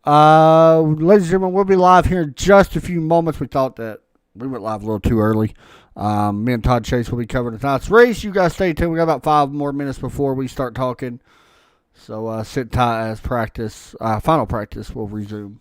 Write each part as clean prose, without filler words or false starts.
Ladies and gentlemen, we'll be live here in just a few moments. We thought that we went live a little too early. Me and Todd Chase will be covering tonight's race. You guys stay tuned. We got about 5 more minutes before we start talking. So sit tight as practice, final practice will resume.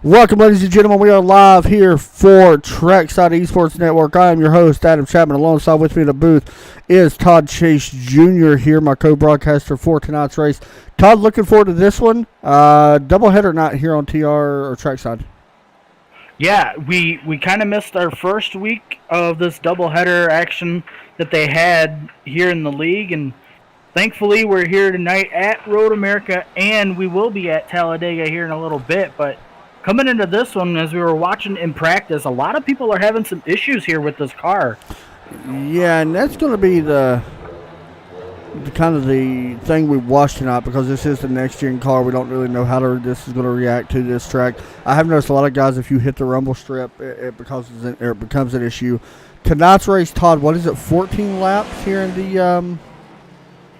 Welcome, ladies and gentlemen. We are live here for Trackside Esports Network. I am your host, Adam Chapman. Alongside with me in the booth is Todd Chase Jr. here, my co-broadcaster for tonight's race. Todd, looking forward to this one. Doubleheader night here on TR or Trackside. Yeah, we kind of missed our first week of this doubleheader action that they had here in the league, and thankfully we're here tonight at Road America, and we will be at Talladega here in a little bit, but coming into this one, as we were watching in practice, a lot of people are having some issues here with this car. Yeah, and that's going to be the kind of the thing we watched tonight, because this is the next-gen car. We don't really know how this is going to react to this track. I have noticed a lot of guys, if you hit the rumble strip, it becomes an issue. Tonight's race, Todd, what is it, 14 laps here in the,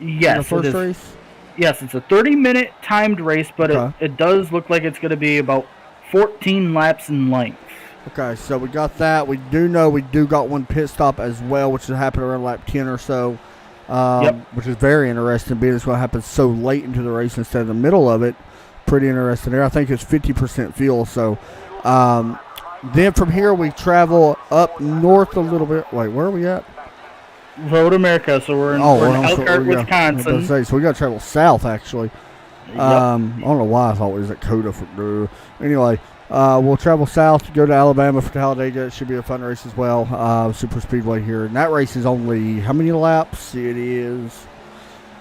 yes, in the first race? Yes, it's a 30-minute timed race, but it does look like it's going to be about 14 laps in length. Okay, so we got that. We do know we got one pit stop as well, which will happen around lap 10 or so, which is very interesting, being it's going to happen so late into the race instead of the middle of it. Pretty interesting there. I think it's 50% fuel. So then from here we travel up north a little bit. Wait, where are we at? Road America, so we're in Elkhart, Wisconsin. So we got to travel south, actually. I don't know why I thought it was at Coda. Anyway, we'll travel south, go to Alabama for Talladega. It should be a fun race as well. Super Speedway here. And that race is only, how many laps? It is.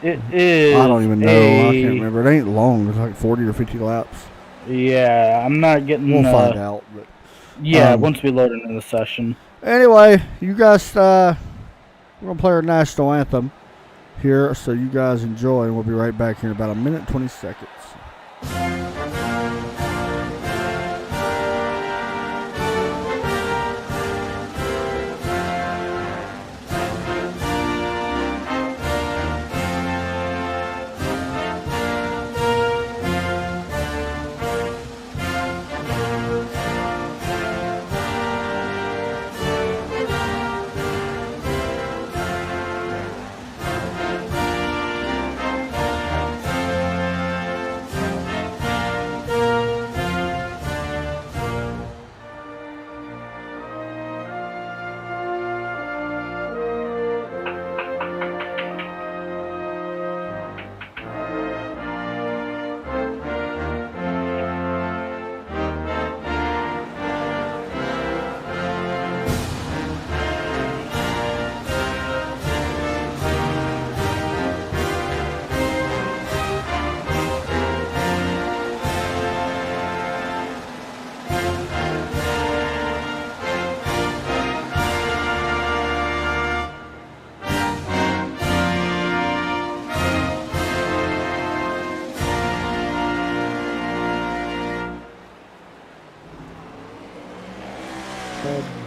I don't even know. I can't remember. It ain't long. It's like 40 or 50 laps. Yeah, I'm not getting. We'll find out. But, yeah, once we load into the session. Anyway, you guys, we're going to play our national anthem here, so you guys enjoy, and we'll be right back here in about a minute and 20 seconds.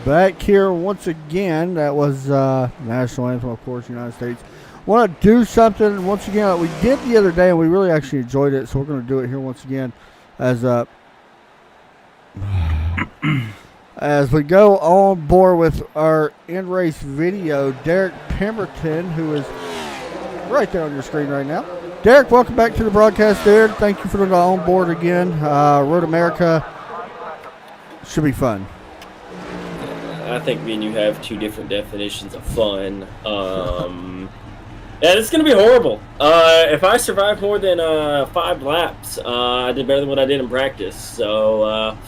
Back here once again. That was national anthem, of course, United States. Want to do something once again that we did the other day, and we really actually enjoyed it, so we're going to do it here once again as as we go on board with our in-race video. Derek Pemberton, who is right there on your screen right now. Derek, welcome back to the broadcast, Derek. Thank you for the on board again. Road America should be fun. I think me and you have two different definitions of fun. Yeah, it's going to be horrible. If I survive more than 5 laps, I did better than what I did in practice. So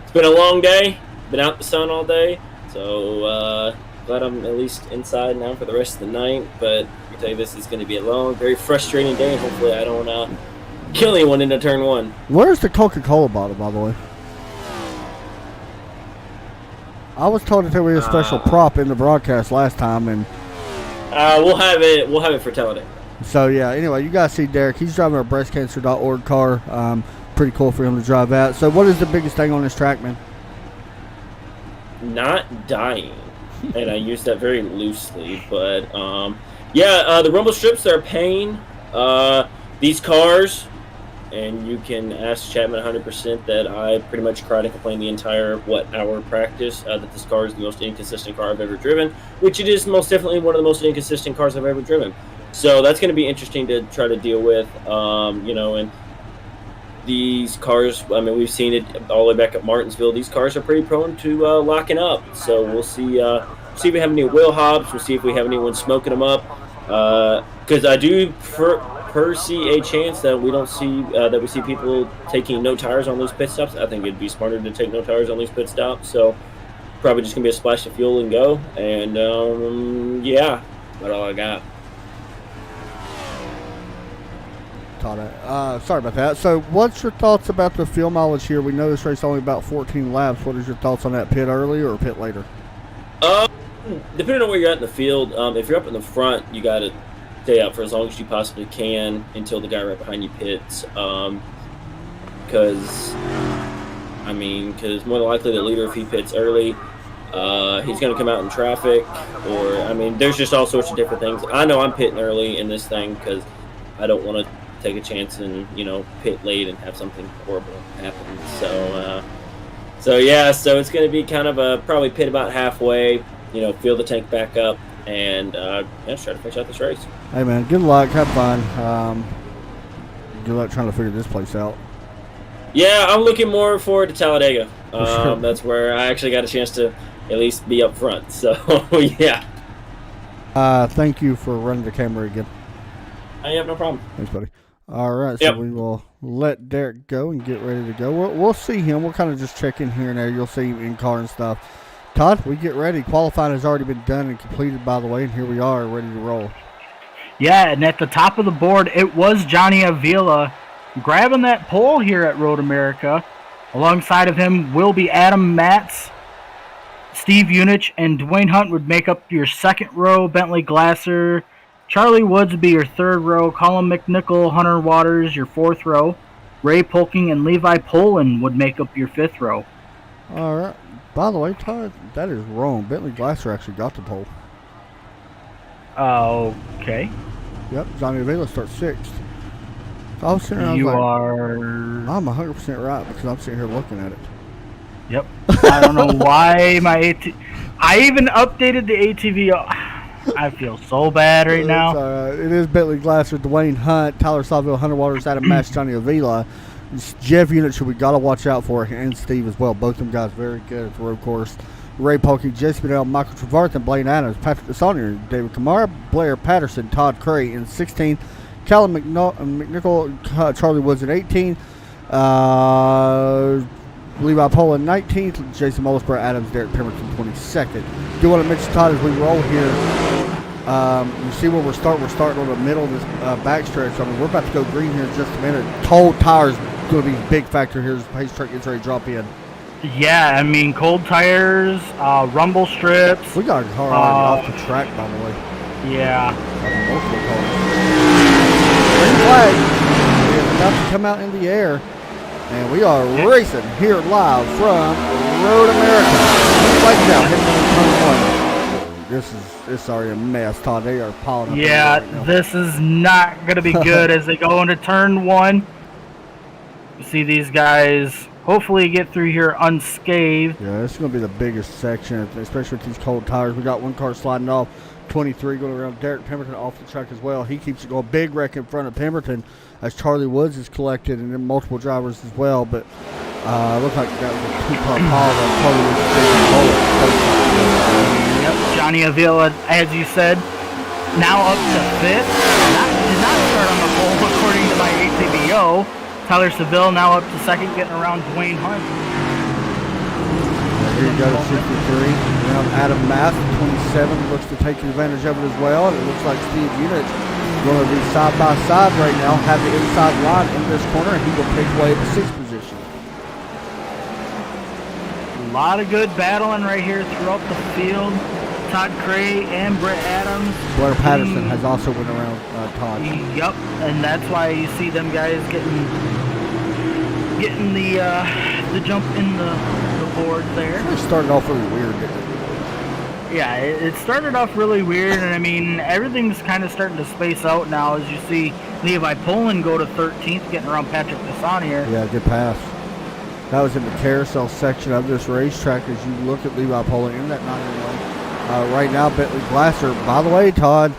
it's been a long day. Been out in the sun all day. So glad I'm at least inside now for the rest of the night. But I can tell you this is going to be a long, very frustrating day. Hopefully I don't kill anyone into turn 1. Where's the Coca-Cola bottle, by the way? I was told that there was a special prop in the broadcast last time, and we'll have it. We'll have it for Talladega. So yeah. Anyway, you guys see Derek. He's driving a breastcancer.org car. Pretty cool for him to drive out. So, what is the biggest thing on this track, man? Not dying, and I use that very loosely. But yeah, the rumble strips are a pain. These cars. And you can ask Chapman 100% that I pretty much cried and complained the entire, hour practice that this car is the most inconsistent car I've ever driven, which it is most definitely one of the most inconsistent cars I've ever driven. So that's going to be interesting to try to deal with, and these cars, I mean, we've seen it all the way back at Martinsville. These cars are pretty prone to locking up. So we'll see if we have any wheel hops. We'll see if we have anyone smoking them up. Because I do see a chance that we don't see that we see people taking no tires on those pit stops. I think it'd be smarter to take no tires on these pit stops. So probably just gonna be a splash of fuel and go. And yeah, that's all I got. Sorry about that. So what's your thoughts about the fuel mileage here? We know this race only about 14 laps. What is your thoughts on that? Pit early or pit later? Depending on where you're at in the field, if you're up in the front, you got to stay out for as long as you possibly can until the guy right behind you pits. Because more than likely the leader, if he pits early, he's going to come out in traffic. Or, I mean, there's just all sorts of different things. I know I'm pitting early in this thing because I don't want to take a chance and, pit late and have something horrible happen. So it's going to be kind of probably pit about halfway, fill the tank back up, and just try to finish out this race. Hey, man, good luck. Have fun. Good luck trying to figure this place out. Yeah, I'm looking more forward to Talladega. Sure. That's where I actually got a chance to at least be up front. So, yeah. Thank you for running the camera again. I have no problem. Thanks, buddy. All right, Yep. so we will let Derek go and get ready to go. We'll see him. We'll kind of just check in here and there. You'll see him in car and stuff. Todd, we get ready. Qualifying has already been done and completed, by the way, and here we are ready to roll. Yeah, and at the top of the board, it was Johnny Avila grabbing that pole here at Road America. Alongside of him will be Adam Matz, Steve Unich, and Dwayne Hunt would make up your second row. Bentley Glasser, Charlie Woods would be your third row. Colin McNichol, Hunter Waters, your fourth row. Ray Polking and Levi Poland would make up your fifth row. All right. By the way, Todd, that is wrong. Bentley Glasser actually got the pole. Okay. Yep, Johnny Avila starts sixth. So I was sitting there, I'm 100% right because I'm sitting here looking at it. Yep. I don't know why I even updated the ATV. I feel so bad right now. It is Bentley Glasser, Dwayne Hunt, Tyler Sawville, Hunter Waters, Adam Match, Johnny Avila. It's Jeff Unich, who we got to watch out for, and Steve as well. Both of them guys very good at the road course. Ray Polky, Jesse Bedell, Michael Trevarthen, Blaine Adams, Patrick DeSaunier, David Kamara, Blair Patterson, Todd Curry in 16, Callum McNichol, Charlie Woods in 18, Levi Poland 19th, Jason Mullisborough, Adams, Derek Pemberton 22nd. Do want to mention, Todd, as we roll here, you see where we're starting? We're starting on the middle of this backstretch. I mean, we're about to go green here in just a minute. Cold tires going to be a big factor here as the pace truck gets ready to drop in. Yeah, I mean, cold tires, rumble strips. We got a car already off the track, by the way. Yeah. Multiple cars. Green flag is about to come out in the air, and we are racing here live from Road America. Flags out, hitting on turn 1. This is already a mess, Todd. They are piling up. Yeah, right, this is not going to be good as they go into turn 1. You see these guys hopefully get through here unscathed. Yeah, this is going to be the biggest section, especially with these cold tires. We got one car sliding off, 23 going around. Derek Pemberton off the track as well. He keeps it going. Big wreck in front of Pemberton as Charlie Woods is collected, and then multiple drivers as well. But looks like that was a two-car pile that Charlie Woods did. Yep, Johnny Avila, as you said, now up to 5th. Did not start on the pole according to my ATVO. Tyler Seville now up to 2nd, getting around Dwayne Hunt. Here you go to 63. Around Adam Math, 27, looks to take advantage of it as well. And it looks like Steve Unich going to be side by side right now, have the inside line in this corner, and he will take away the 6th position. A lot of good battling right here throughout the field. Todd Curry and Brett Adams. Blair Patterson has also went around Todd. Yep, and that's why you see them guys getting the jump in the board there. It started off really weird, didn't it? Yeah, it started off really weird, and I mean, everything's kind of starting to space out now as you see Levi Poland go to 13th, getting around Patrick DeSaunier. Yeah, good pass. That was in the carousel section of this racetrack as you look at Levi Poland in that 911. Right now, Bentley Glasser. By the way, Todd,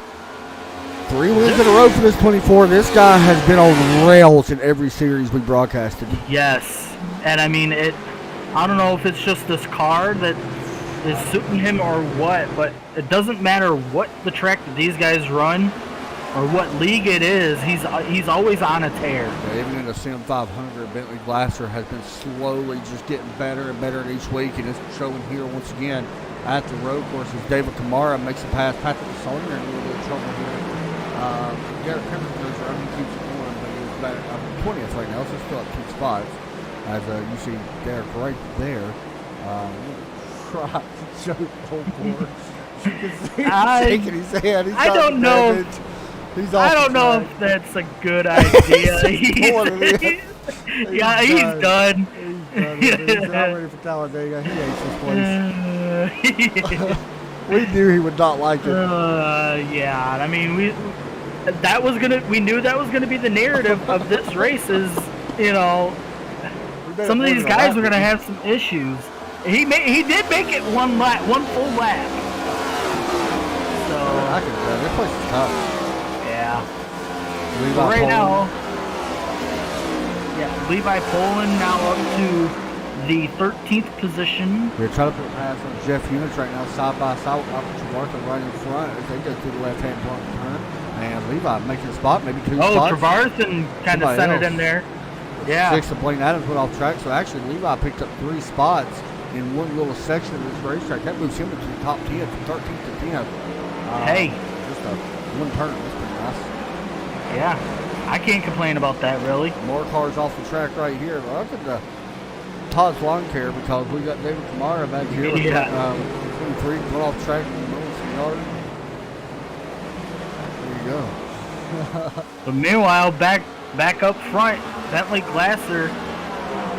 3 wins in a row for this 24. This guy has been on rails in every series we broadcasted. Yes, and I mean it. I don't know if it's just this car that is suiting him or what, but it doesn't matter what the track that these guys run or what league it is. He's always on a tear. Yeah, even in the Sim 500, Bentley Glasser has been slowly just getting better and better each week, and it's showing here once again at the road courses. David Kamara makes a pass. Patrick Sawyer in a little bit of trouble here. Garrett Pemberton goes around and keeps going, but he's back 20th right now, so still up 2 spots. As you see Derek right there. Try to show the whole board. You can see him shaking his head. I don't know. I don't know if that's a good idea. He's done. He's not ready for Talladega. He hates this place. We knew he would not like it. Yeah. I mean, we knew that was gonna be the narrative of this race. Is some of these guys were gonna have some issues. He did make it one full lap. So I can tell this place is tough. Yeah. Right now, Levi Poland now up to the 13th position. We're trying to put a pass on Jeff Units right now, side by side with Travartha right in front as they go through the left-hand turn. And Levi making a spot, maybe 2 spots. Oh, Travartha kind of centered in there. Yeah. 6 of Blaine Adams went off track, so actually Levi picked up 3 spots in one little section of this racetrack. That moves him into the top 10 from 13th to 10th. Hey. Just a one turn. That's pretty nice. Yeah. I can't complain about that, really. More cars off the track right here. Look at the Todd's lawn care because we got David Kamara back here. Yeah. 23 went off track in the middle of the yard. There you go. But meanwhile, back up front, Bentley Glasser,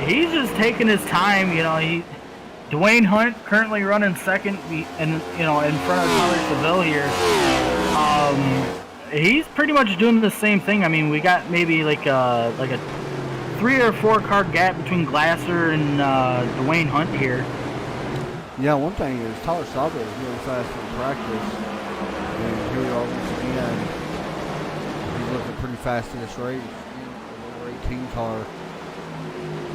he's just taking his time. Dwayne Hunt currently running second, and in front of Tyler Seville here. He's pretty much doing the same thing. I mean, we got maybe like a 3 or 4 car gap between Glasser and Dwayne Hunt here. Yeah, one thing is Tyler Seville is really fast in practice, and here we are once again. He's looking pretty fast in this race. The number 18 car.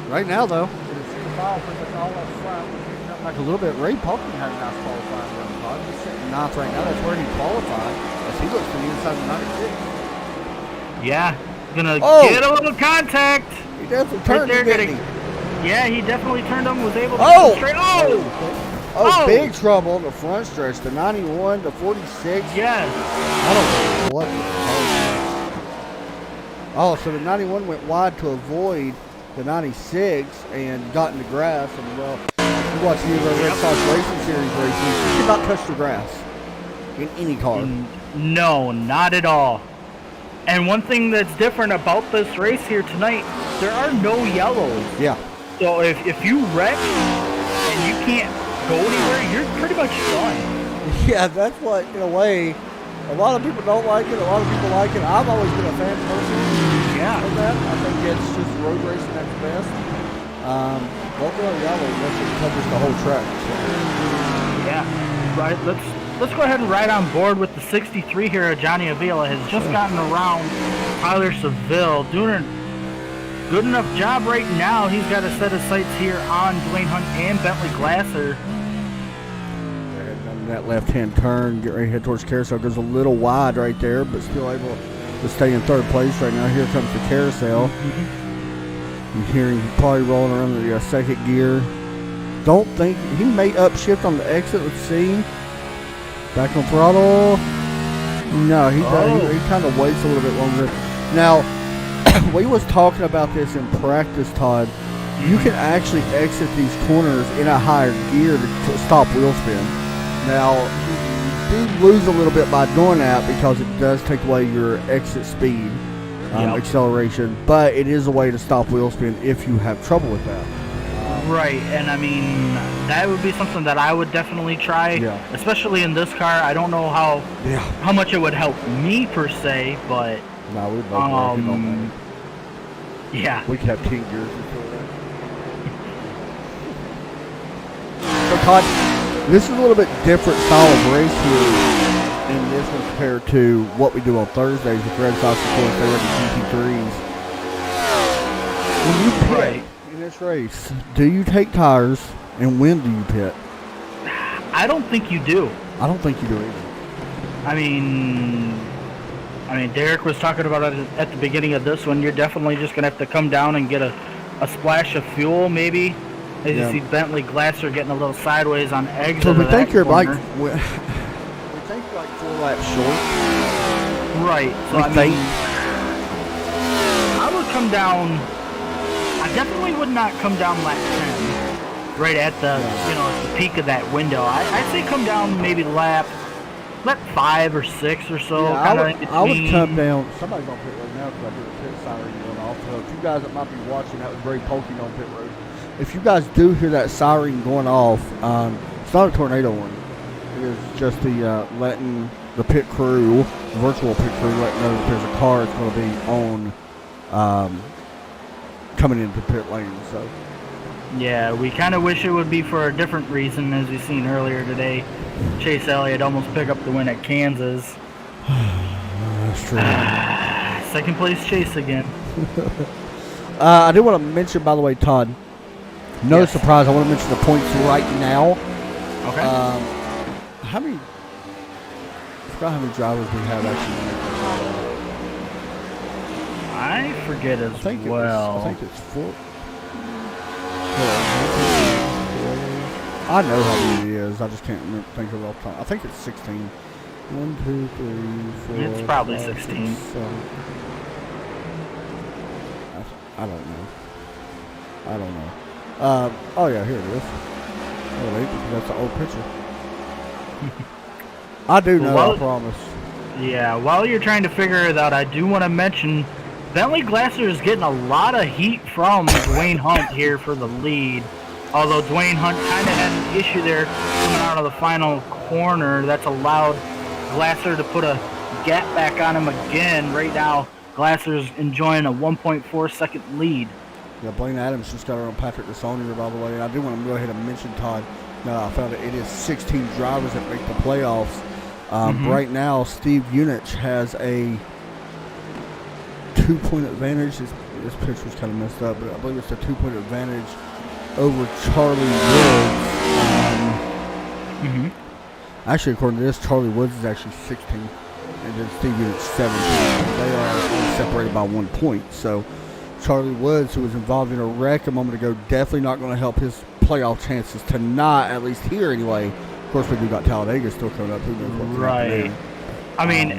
Right now, though, it's pretty much all up front. We're picking up back a little bit. Ray Polkin had a nice qualifying run. He's sitting 9th right now. That's where he qualified as he looks to the inside of the 96. Yeah, gonna get a little contact. He definitely turned right there, didn't he? Yeah, he definitely turned him, was able to go straight. Oh, big trouble on the front stretch. The 91, the 46. Yes. I don't know what the hell. Oh, so the 91 went wide to avoid the 96 and got in the grass. And, well, you watch any of our Red Sox Racing Series races, you cannot touch the grass in any car. No, not at all. And one thing that's different about this race here tonight, there are no yellows. Yeah. So if you wreck and you can't go anywhere, you're pretty much done. Yeah, that's what, in a way, a lot of people don't like it. A lot of people like it. I've always been a fan personally of that. I think it's just road racing at its best. Don't go yellow unless it covers the whole track. So. Yeah. Right. Let's go ahead and ride on board with the 63 here. Johnny Avila has just gotten around Tyler Seville, doing a good enough job right now. He's got a set of sights here on Dwayne Hunt and Bentley Glasser. And that left-hand turn, get ready to head towards Carousel. Goes a little wide right there, but still able to stay in 3rd place right now. Here comes the Carousel. You're hearing him probably rolling around the 2nd gear. Don't think he may upshift on the exit. Let's see. Back on throttle. No, he kind of waits a little bit longer. Now, we was talking about this in practice, Todd. You can actually exit these corners in a higher gear to stop wheel spin. Now, you do lose a little bit by doing that because it does take away your exit speed, acceleration. But it is a way to stop wheel spin if you have trouble with that. Right, and I mean, that would be something that I would definitely try, especially in this car. I don't know how much it would help me per se, but no, we both yeah, we could have 10 gears before that. So Todd, this is a little bit different style of race here in this one compared to what we do on Thursdays with Red Sox and Florida State GP3s. When you pit in this race, do you take tires, and when do you pit? I don't think you do. I don't think you do either. I mean, Derek was talking about it at the beginning of this one. You're definitely just going to have to come down and get a splash of fuel, maybe. As you see Bentley Glasser getting a little sideways on exit. So we think you're corner. we think you're like 4 laps short. Right. So I mean, I would come down. I definitely would not come down lap 10, right at the at the peak of that window. I'd say come down maybe lap 5 or 6 or so. Yeah, I would come down. Somebody's on pit road now because I hear the pit siren going off. So if you guys that might be watching, that was very poking on pit road. If you guys do hear that siren going off, it's not a tornado warning. It is just the letting the pit crew, the virtual pit crew, letting know that there's a car that's going to be on coming into pit lane. So yeah, we kind of wish it would be for a different reason, as we've seen earlier today. Chase Elliott almost picked up the win at Kansas. That's true. Second place Chase again. I do want to mention, by the way, Todd. No surprise. I want to mention the points right now. Okay. How many? I forgot how many drivers we have actually. I forget as I think well. I think it's 4. I know how many it is. I just can't think of it off the top. I think it's 16. 1, 2, 3, 4. It's probably 5, 16. 6, 7. I don't know. Oh yeah, here it is. Oh wait, because that's the old picture. I do know, I promise. Yeah, while you're trying to figure it out, I do want to mention Bentley Glasser is getting a lot of heat from Dwayne Hunt here for the lead. Although Dwayne Hunt kind of had an issue there coming out of the final corner. That's allowed Glasser to put a gap back on him again. Right now, Glasser's enjoying a 1.4 second lead. Yeah, Blaine Adams just got her on Patrick DeSaunier, by the way. And I do want to go ahead and mention, Todd, I found it is 16 drivers that make the playoffs. Right now, Steve Unich has a 2-point advantage. This picture's kind of messed up, but I believe it's a 2-point advantage over Charlie Woods. Actually, according to this, Charlie Woods is actually 16, and then Steve Unich 17. They are only separated by 1 point. So Charlie Woods, who was involved in a wreck a moment ago, definitely not going to help his playoff chances tonight, at least here anyway. Of course, we do got Talladega still coming up. Who knows what's right. I mean,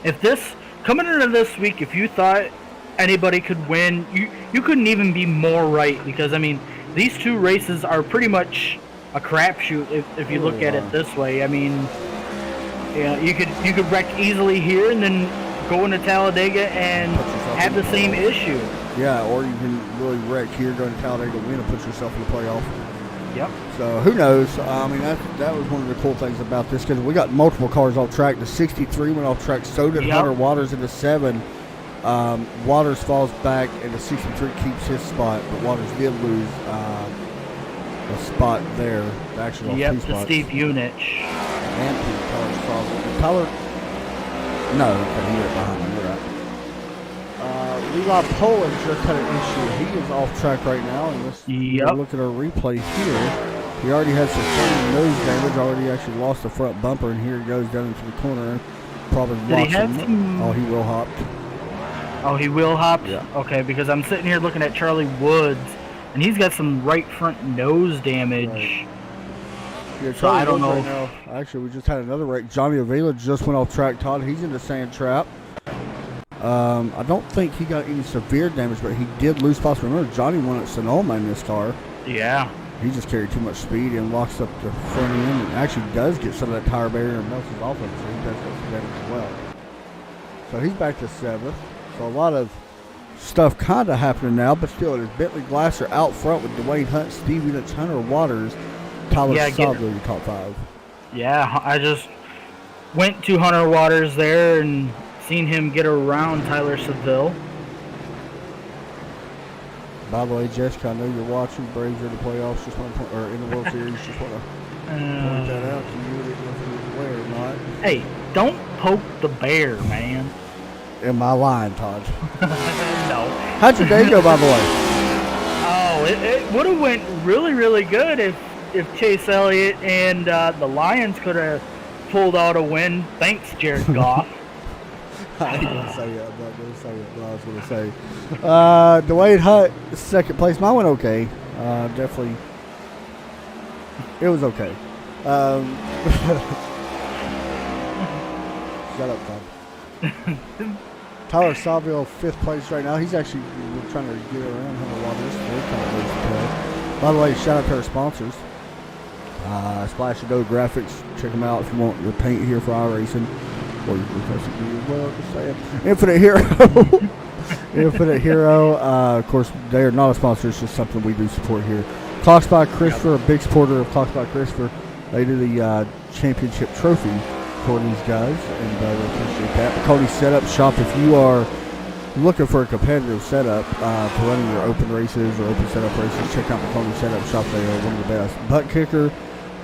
if this coming into this week, if you thought anybody could win, you couldn't even be more right, because I mean, these two races are pretty much a crapshoot if you look at it this way. I mean, you could wreck easily here and then go into Talladega and have the same issue. Yeah, or you can really wreck here, go to Talladega, win, and put yourself in the playoff. Yep. So who knows? I mean, that was one of the cool things about this, because we got multiple cars off track. The 63 went off track. So did Hunter Waters in the 7. Waters falls back, and the 63 keeps his spot, but Waters did lose a spot there. Actually, to Steve Unich. And Tyler. No, okay, he went behind him. You're right. Levi Poland just had an issue. He is off track right now, and let's look at our replay here. He already has some front nose damage. Already actually lost the front bumper, and here he goes down into the corner. Probably watching. Oh, he will hopped. Oh, he will hopped? Yeah. Okay, because I'm sitting here looking at Charlie Woods, and he's got some right front nose damage. Right. Yeah, so I don't know. Right now, actually, we just had another wreck. Johnny Avila just went off track. Todd, he's in the sand trap. I don't think he got any severe damage, but he did lose spots. Remember, Johnny won at Sonoma in this car. Yeah. He just carried too much speed and locks up the front end, and actually does get some of that tire barrier and melts his off of it, so he does get some damage as well. So he's back to 7th. So a lot of stuff kind of happening now, but still, it is Bentley Glasser out front with Dwayne Hunt, Steve Unich, Hunter Waters, Tyler Sadler in the top 5. Yeah, I just went to Hunter Waters there and seen him get around Tyler Seville. By the way, Jessica, I know you're watching. Braves are in the playoffs, just want to point, or in the World Series. Just want to point that out to you. swear not. Hey, don't poke the bear, man. Am I lying, Todd? No. How'd your day go, by the way? Oh, it would have went really, really good if Chase Elliott and the Lions could have pulled out a win. Thanks, Jared Goff. I ain't gonna say it. I'm not gonna say it, but I was gonna say. Dwayne Hutt, second place. Mine went okay. Definitely. It was okay. Shut up, Tom. Tyler Saville, fifth place right now. He's actually trying to get around him a lot of this. By the way, shout out to our sponsors. Splash and Dough Graphics. Check them out if you want your paint here for iRacing. Or you can as well, just saying. Infinite Hero. Infinite Hero. Of course, they are not a sponsor. It's just something we do support here. Clocks by Christopher, a big supporter of Clocks by Christopher. They do the championship trophy for these guys, and we appreciate that. Cody Setup Shop. If you are looking for a competitive setup for running your open races or open setup races, check out the Cody Setup Shop. They are one of the best. Butt Kicker.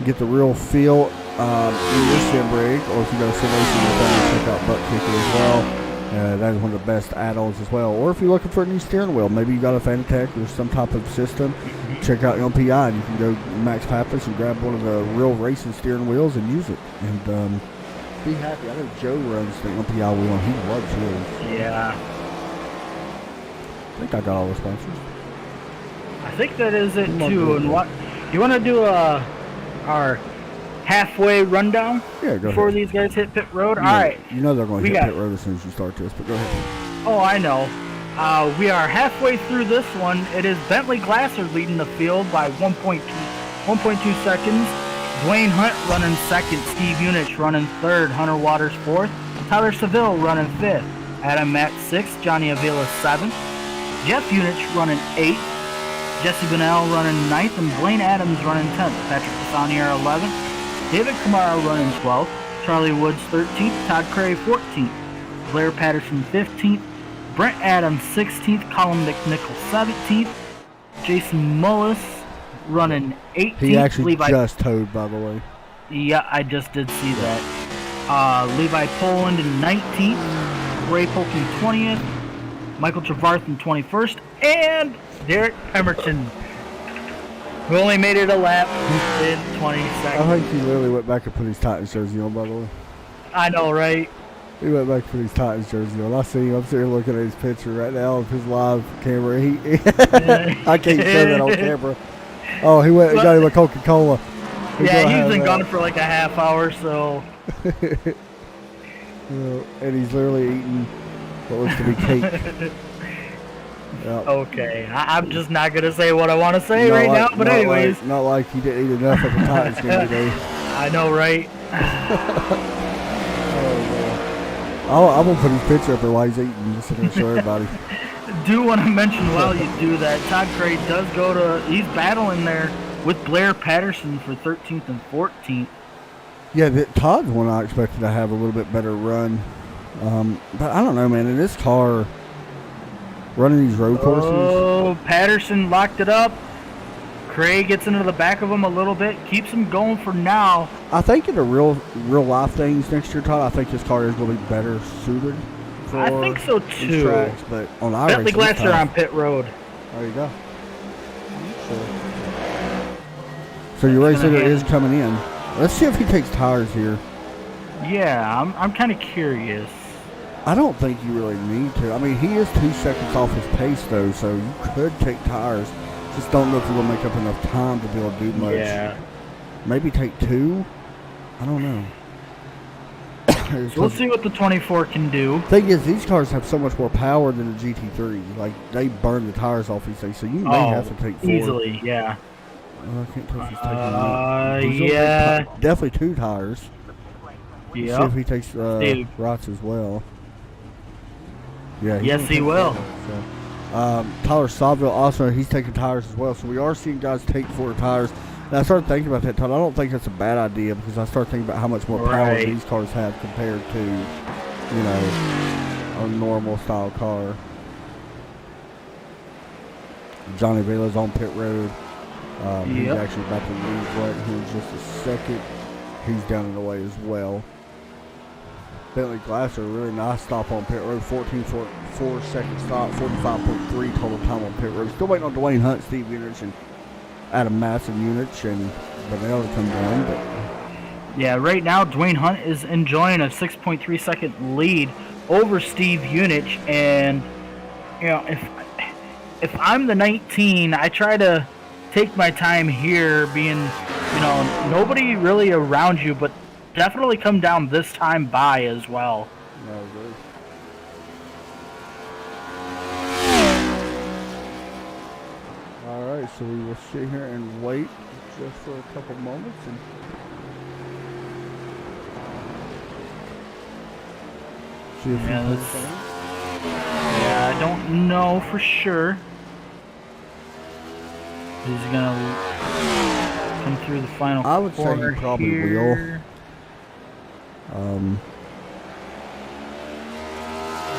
Get the real feel in your sim rig, or if you got a sim racing with that, check out Butt Kicker as well. That is one of the best add-ons as well. Or if you're looking for a new steering wheel, maybe you got a Fanatec or some type of system, check out MPI, and you can go Max Pappas and grab one of the real racing steering wheels and use it. And be happy. I know Joe runs the MPI wheel, and he loves his. Yeah. I think I got all the sponsors. I think that is it too. And what you want to do our halfway rundown before these guys hit pit road? All right. You know they're going to hit pit road as soon as you start this, but go ahead. Oh, I know. We are halfway through this one. It is Bentley Glasser leading the field by 1.2 seconds. Dwayne Hunt running second. Steve Unich running third. Hunter Waters fourth. Tyler Seville running fifth. Adam Matt sixth. Johnny Avila seventh. Jeff Unich running eighth. Jesse Bennell running 9th, and Blaine Adams running 10th. Patrick Cassanier 11th. David Kamara running 12th. Charlie Woods 13th. Todd Curry 14th. Blair Patterson 15th. Brent Adams 16th. Colin McNichol 17th. Jason Mullis running 18th. He actually just towed, by the way. Yeah, I just did see that. Levi Poland in 19th. Ray Polkin 20th. Michael Trevarthen 21st. And Derek Pemberton, who only made it a lap in 20 seconds. I think he literally went back and put his Titans jersey on, by the way. I know, right? He went back and put his Titans jersey on. I see him. I'm sitting here looking at his picture right now of his live camera. I can't show that on camera. Oh, he went and got him a Coca-Cola. Yeah, he's been gone for like a half hour, so. And he's literally eating what looks to be cake. Yep. Okay, I'm just not going to say what I want to say now, but anyways. Not like he didn't eat enough at the Titans game today. I know, right? Oh, I'm going to put his picture up there while he's eating, just to show everybody. Do want to mention while you do that, Todd Curry does he's battling there with Blair Patterson for 13th and 14th. Yeah, Todd's one I expected to have a little bit better run. But I don't know, man, in this car, running these road courses. Oh, Patterson locked it up. Craig gets into the back of him a little bit, keeps him going for now. I think in the real life things next year, Todd, I think this car is going to be better suited for I think so too. Tracks, but on our Bentley Glasser on pit road. There you go. So your race leader is coming in. Let's see if he takes tires here. Yeah, I'm kind of curious. I don't think you really need to. I mean, he is 2 seconds off his pace, though, so you could take tires. Just don't know if you'll make up enough time to be able to do much. Yeah. Maybe take 2? I don't know. So we'll see what the 24 can do. Thing is, these cars have so much more power than the GT3. Like, they burn the tires off these things, so you may have to take 4. Easily, yeah. I can't tell if he's taking yeah. Definitely 2 tires. Yeah. See if he takes Rots as well. Yeah. Yes, he will. So, Tyler Saville also, he's taking tires as well. So we are seeing guys take 4 tires. And I started thinking about that, Todd. I don't think that's a bad idea because I started thinking about how much more power these cars have compared to, you know, a normal style car. Johnny Vila's on pit road. He's actually about to leave right here in just a second. he's down and away as well. Bentley Glasser, really nice stop on pit road. 14.4 second stop, 45.3 total time on pit road. Still waiting on Dwayne Hunt, Steve Unich, and Adam Mass and Unich, and Benell to come down. But yeah, right now Dwayne Hunt is enjoying a 6.3 second lead over Steve Unich, and you know, if I'm the 19, I try to take my time here, being, you know, nobody really around you, but definitely come down this time by as well. No, good. All right, so we will sit here and wait just for a couple moments and see if yeah, I don't know for sure. He's gonna come through the final I would say corner he probably here. will.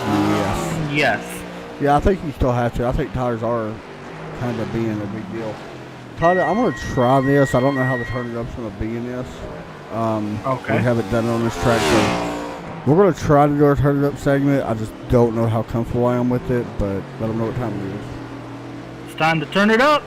Yes. Yes. Yeah, I think you still have to. I think tires are kind of being a big deal. Todd, I'm going to try this. I don't know how the turn it up's going to be in this. Okay. We haven't done it on this track, so we're going to try to do our turn it up segment. I just don't know how comfortable I am with it, but let them know what time it is. It's time to turn it up.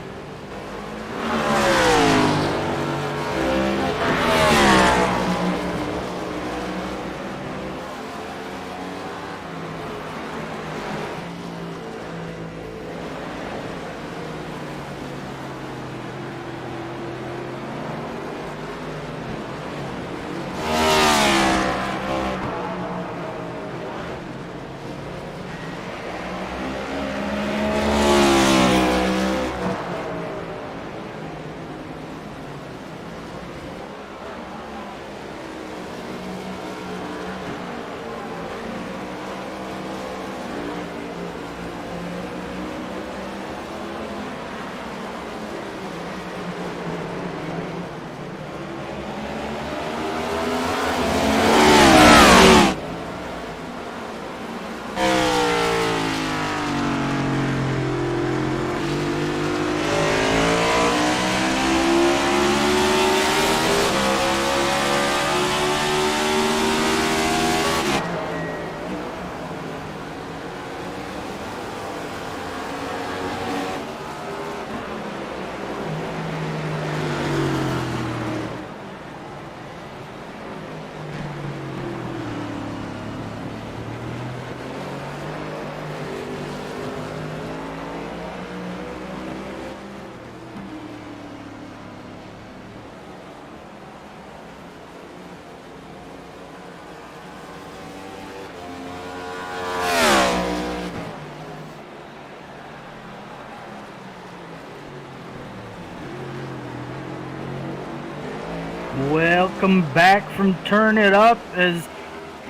Welcome back from Turn It Up, as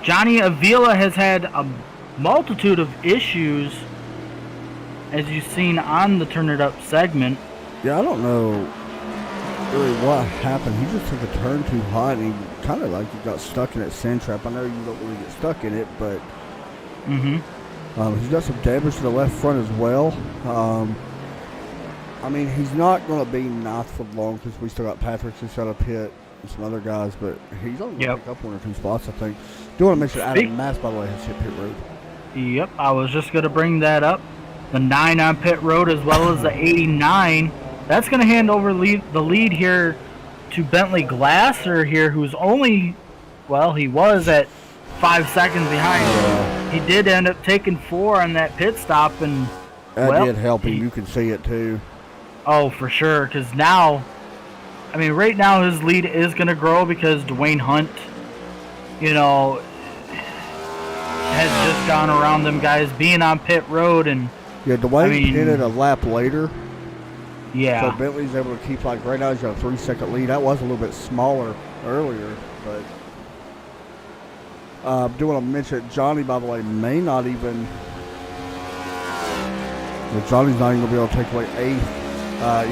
Johnny Avila has had a multitude of issues, as you've seen on the Turn It Up segment. Yeah, I don't know really what happened. He just took a turn too hot, and he kind of like he got stuck in that sand trap. I know you don't really get stuck in it, but he's got some damage to the left front as well. I mean, he's not going to be ninth for long because we still got Patrick who's got a pit and some other guys, but he's only going to pick up one or two spots, I think. Do want to mention Adam Mass, by the way, has hit pit road. Yep, I was just going to bring that up. The 9 on pit road as well as the 89. That's going to hand over the lead here to Bentley Glasser here, who's only, well, he was at 5 seconds behind. He did end up taking 4 on that pit stop, and that did help him. You can see it too. Oh, for sure, because now, I mean, right now his lead is going to grow because Dwayne Hunt, you know, has just gone around them guys being on pit road, and yeah, Dwayne hit it a lap later. Yeah. So Bentley's able to keep, like, right now he's got a 3-second lead. That was a little bit smaller earlier, but I do want to mention Johnny, by the way, may not even. Johnny's not even going to be able to take away 8th.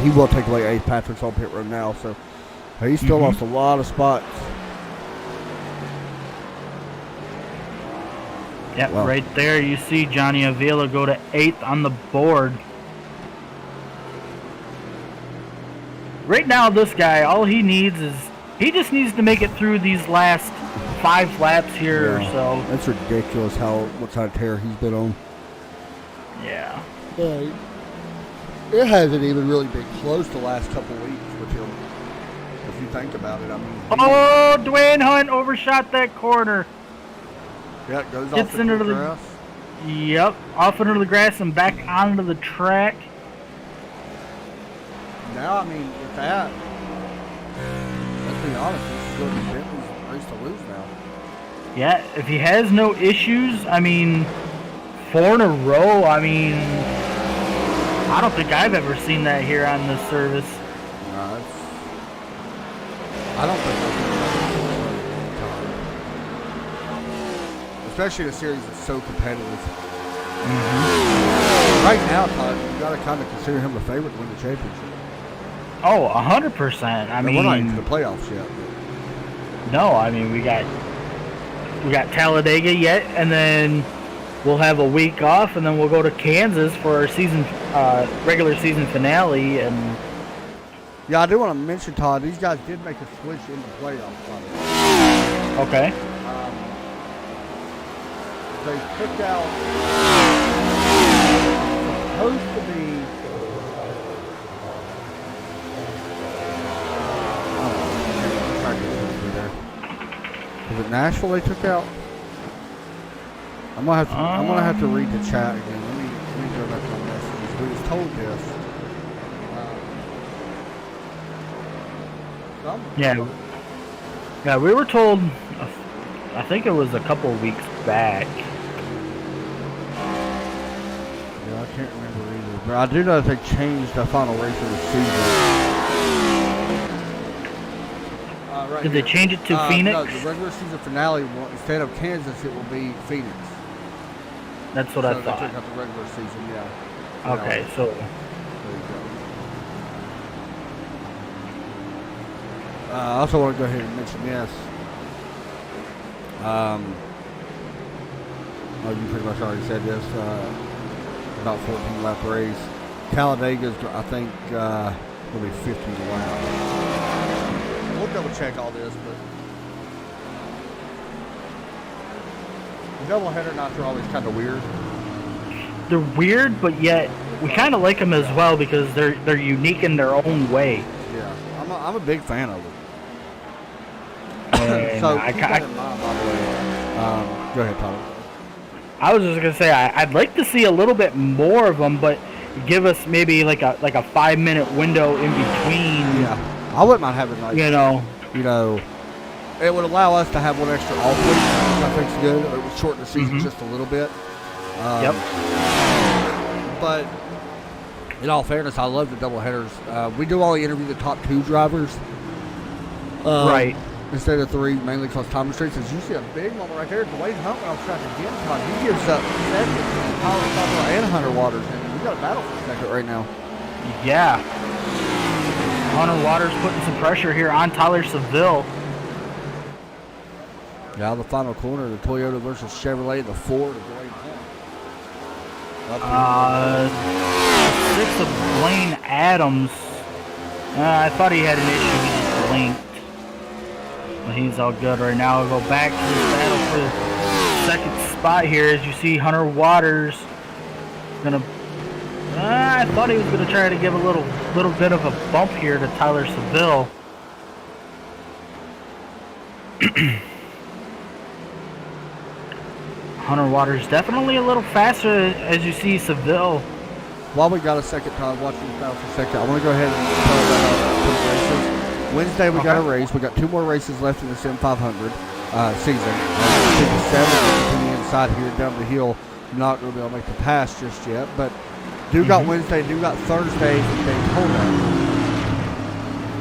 He will take away 8th. Patrick's on pit road now, so he still lost a lot of spots. Yep, wow. Right there you see Johnny Avila go to 8th on the board. Right now, this guy, all he needs is He just needs to make it through these last 5 laps here or so. That's ridiculous what kind of tear he's been on. Yeah. It hasn't even really been close the last couple weeks with him. If you think about it, I mean. Oh, Dwayne Hunt overshot that corner. Yeah, it goes Gets off into the the grass. Yep, off into the grass and back onto the track. Now, I mean, with that, let's be honest, this is going to be Bentley's race to lose now. Yeah, if he has no issues, I mean, 4 in a row, I mean, I don't think I've ever seen that here on this service. No, I don't think I've seen that. Especially in a series that's so competitive. Mm-hmm. Right now, Todd, you got to kind of consider him the favorite to win the championship. Oh, 100%. I mean, we're not into the playoffs yet. No, I mean we got Talladega yet, and then we'll have a week off, and then we'll go to Kansas for our regular season finale. And yeah, I do want to mention, Todd, these guys did make a switch in the playoffs. Okay. They took out supposed to be. Was it Nashville they took out? I'm gonna have to read the chat again. Let me go back to my messages. We was told this. Yeah, we were told. I think it was a couple of weeks back. Yeah, I can't remember either. But I do know that they changed the final race of the season. Right Did here. they change it to Phoenix? No, the regular season finale, instead of Kansas, it will be Phoenix. That's what I thought. They took out the regular season, yeah. Okay, so. There you go. I also want to go ahead and mention this. You pretty much already said this. About 14 lap race. Talladega's, I think, will be 50 laps. We'll double check all this, but the doubleheader nights are always kind of weird. They're weird, but yet we kind of like them as well because they're unique in their own way. Yeah, I'm a big fan of it. So keep that in mind, by the way. Go ahead, Tyler. I was just gonna say I'd like to see a little bit more of them, but give us maybe like a 5-minute window in between. Yeah. I wouldn't mind having like it would allow us to have one extra off week, which I think is good. It would shorten the season just a little bit. Yep. But in all fairness, I love the doubleheaders. We do only interview the top 2 drivers, right? Instead of 3, mainly because time restrictions. You see a big moment right there. Dwayne Hunt went off track again. He gives up second to Tyler Sutherland and Hunter Waters, and we got a battle for second right now. Yeah. Hunter Waters putting some pressure here on Tyler Seville. Yeah, the final corner, the Toyota versus Chevrolet, the Ford of Dwayne Hunt. 6 of Blaine Adams. I thought he had an issue. He just blinked. But he's all good right now. We'll go back to the battle for the second spot here. As you see, Hunter Waters gonna. I thought he was gonna try to give a little bit of a bump here to Tyler Seville. Hunter Waters definitely a little faster as you see Seville. While we got a second time watching the battle for a second, I want to go ahead and tell about the races. Wednesday we got a race. We got 2 more races left in the Sim 500 season. 57 to the inside here down the hill. Not going to be able to make the pass just yet, but do got Wednesday, do got Thursday from Daytona.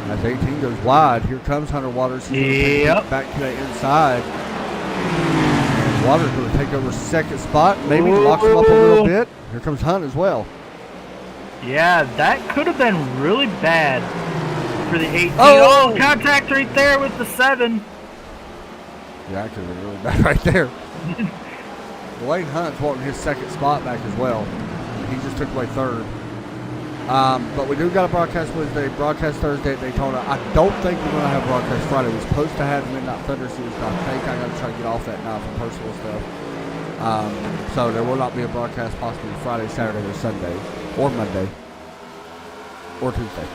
As 18 goes wide, here comes Hunter Waters. He's going to back to the inside. And Waters going to take over second spot. Maybe locks him up a little bit. Here comes Hunt as well. Yeah, that could have been really bad for the 18. Oh, contact right there with the 7. Yeah, that could have been really bad right there. Dwayne Hunt's wanting his second spot back as well. He just took away third. But we do got a broadcast Wednesday, broadcast Thursday at Daytona. I don't think we're going to have broadcast Friday. We're supposed to have Midnight Thunder Series, but I think I got to try to get off that now from personal stuff. So there will not be a broadcast possibly Friday, Saturday, or Sunday, or Monday, or Tuesday.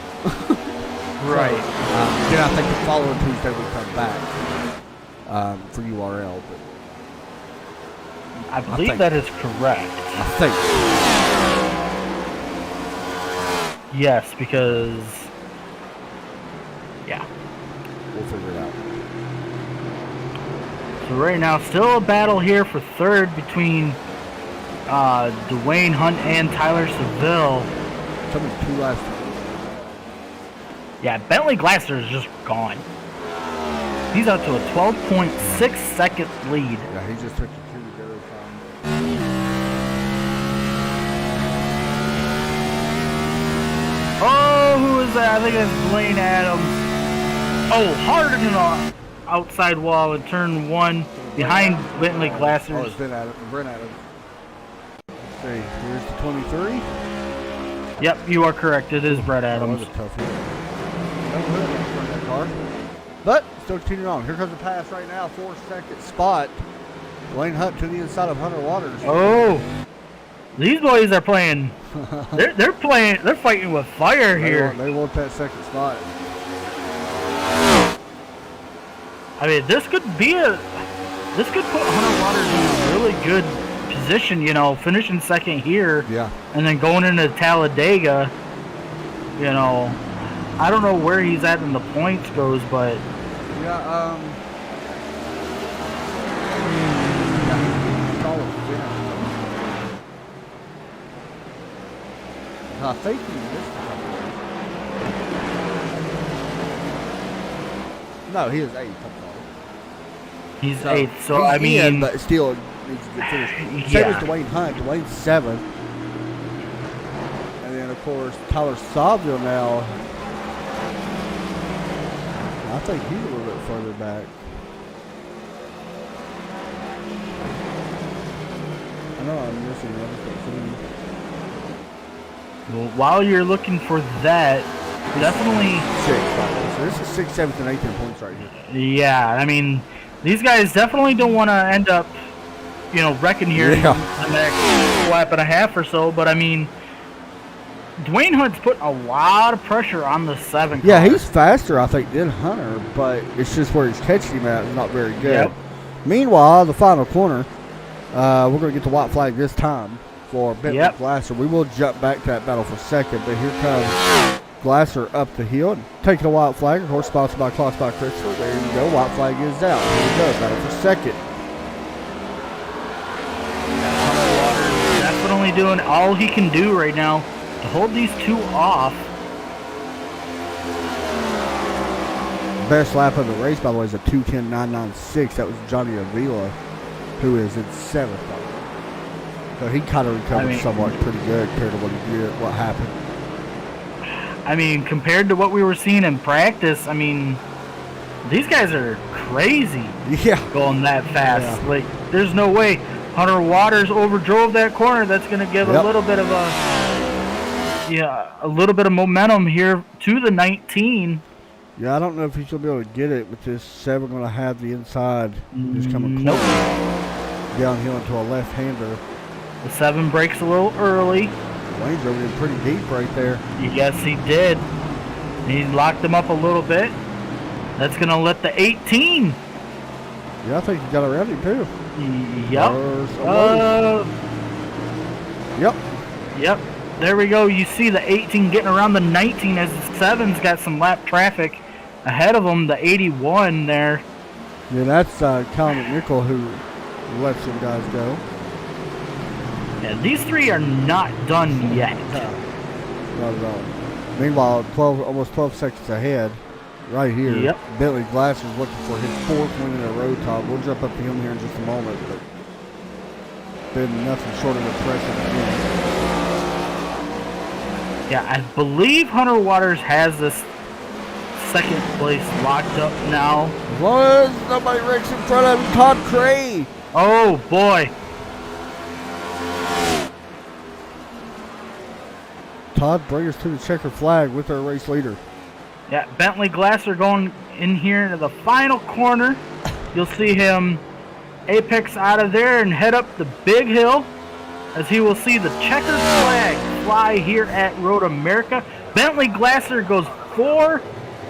Right. Then I think the following Tuesday we come back for URL. But I believe that is correct. I think. Yes, because yeah. We'll figure it out. So right now, still a battle here for third between Dwayne Hunt and Tyler Seville. Something 2 laps. Yeah, Bentley Glasser is just gone. He's up to a 12.6 second lead. Yeah, he just took the 2-0 time. Oh, who is that? I think that's Blaine Adams. Oh, hard in the outside wall in turn 1 behind Bentley Glasser. Oh, it's Brent Adams. Let's see, here's the 23. Yep, you are correct. It is Brett Adams. That was a tough hit. That car. But still continuing on. Here comes the pass right now. 4-second spot. Dwayne Hunt to the inside of Hunter Waters. Oh, these boys are playing. They're playing. They're fighting with fire here. They want that second spot. I mean, this could put Hunter Waters in a really good position. You know, finishing second here. Yeah. And then going into Talladega. You know, I don't know where he's at in the points goes, but yeah. I think he missed a couple. No, he is 8th. he's 8th. So I mean, in, but still needs to get finished. Same as Dwayne Hunt. Dwayne's 7th, and then of course Tyler Saville now. I think he's a little bit further back. I know I'm missing one. well, while you're looking for that, definitely. 6th. So this is 6th, 7th, and 8th in points right here. Yeah, I mean, these guys definitely don't want to end up, you know, wrecking here in the next lap and a half or so. But I mean, Dwayne Hunt's putting a lot of pressure on the 7 car. Yeah, he's faster, I think, than Hunter, but it's just where he's catching him at is not very good. Yep. Meanwhile, the final corner, we're going to get the white flag this time for Bentley Glasser. We will jump back to that battle for second, but here comes Glasser up the hill and taking a white flag. Of course, sponsored by Clock by Crystal. There you go. White flag is out. Here we go. Battle for second. Definitely doing all he can do right now to hold these 2 off. Best lap of the race, by the way, is a 2:10.996. That was Johnny Avila, who is in 7th. So he kind of recovered somewhat pretty good compared to what happened. I mean, compared to what we were seeing in practice, I mean, these guys are crazy. Yeah. Going that fast. Yeah. Like, there's no way. Hunter Waters overdrove that corner. That's going to give a little bit of a little bit of momentum here to the 19. Yeah, I don't know if he's going to be able to get it with this 7 going to have the inside just coming close. Downhill into a left-hander. The 7 breaks a little early. Wayne's over there pretty deep right there. Yes, he did. He locked him up a little bit. That's going to let the 18. Yeah, I think he got around him too. Yep. Yep. Yep. There we go. You see the 18 getting around the 19 as the 7's got some lap traffic ahead of him. The 81 there. Yeah, that's Colin McNichol who let some guys go. Yeah, these 3 are not done yet. Not at all. Meanwhile, almost 12 seconds ahead, right here. Yep. Bentley Glasser's looking for his 4th win in a row, Todd. We'll jump up to him here in just a moment, but been nothing short of impressive again. Yeah, I believe Hunter Waters has this 2nd place locked up now. As long as nobody wrecks in front of him, Todd Curry. Oh boy. Todd, bring us to the checker flag with our race leader. Yeah, Bentley Glasser going in here into the final corner. You'll see him apex out of there and head up the big hill as he will see the checkered flag fly here at Road America. Bentley Glasser goes 4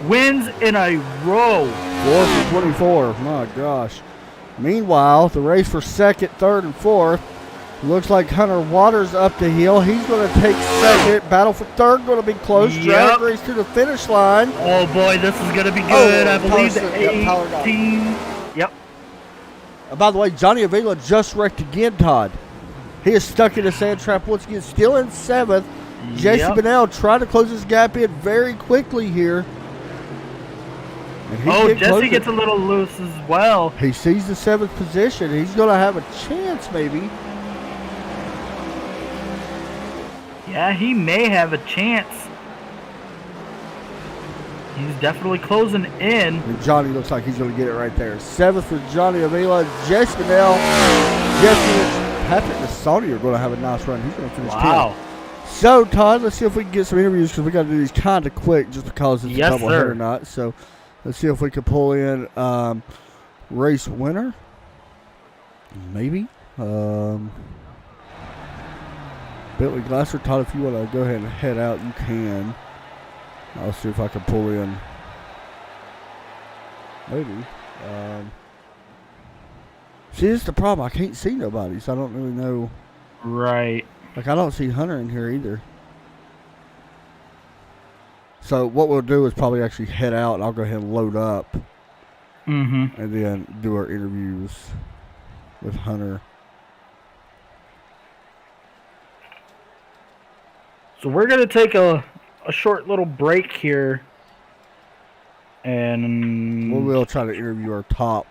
wins in a row. 4 for 24. My gosh. Meanwhile, the race for second, third, and fourth looks like Hunter Waters up the hill. He's going to take second. Battle for third going to be close. Drag race to the finish line. Oh boy, this is going to be good. I believe the 18. Yep. By the way, Johnny Avila just wrecked again, Todd. He is stuck in a sand trap once again, still in 7th. Jesse Bennell trying to close this gap in very quickly here. Jesse gets a little loose as well. He sees the 7th position. He's going to have a chance, maybe. Yeah, he may have a chance. He's definitely closing in. And Johnny looks like he's going to get it right there. 7th for Johnny Avila. Jesse Bennell. Patrick Nasani are going to have a nice run. He's going to finish 10th. So, Todd, let's see if we can get some interviews because we got to do these kind of quick just because it's a doubleheader or not. So, let's see if we can pull in race winner. Maybe. Bentley Glasser. Todd, if you want to go ahead and head out, you can. I'll see if I can pull in. Maybe. See, this is the problem. I can't see nobody, so I don't really know. Right. Like, I don't see Hunter in here either. So what we'll do is probably actually head out, and I'll go ahead and load up. And then do our interviews with Hunter. So we're going to take a short little break here. And we'll try to interview our top.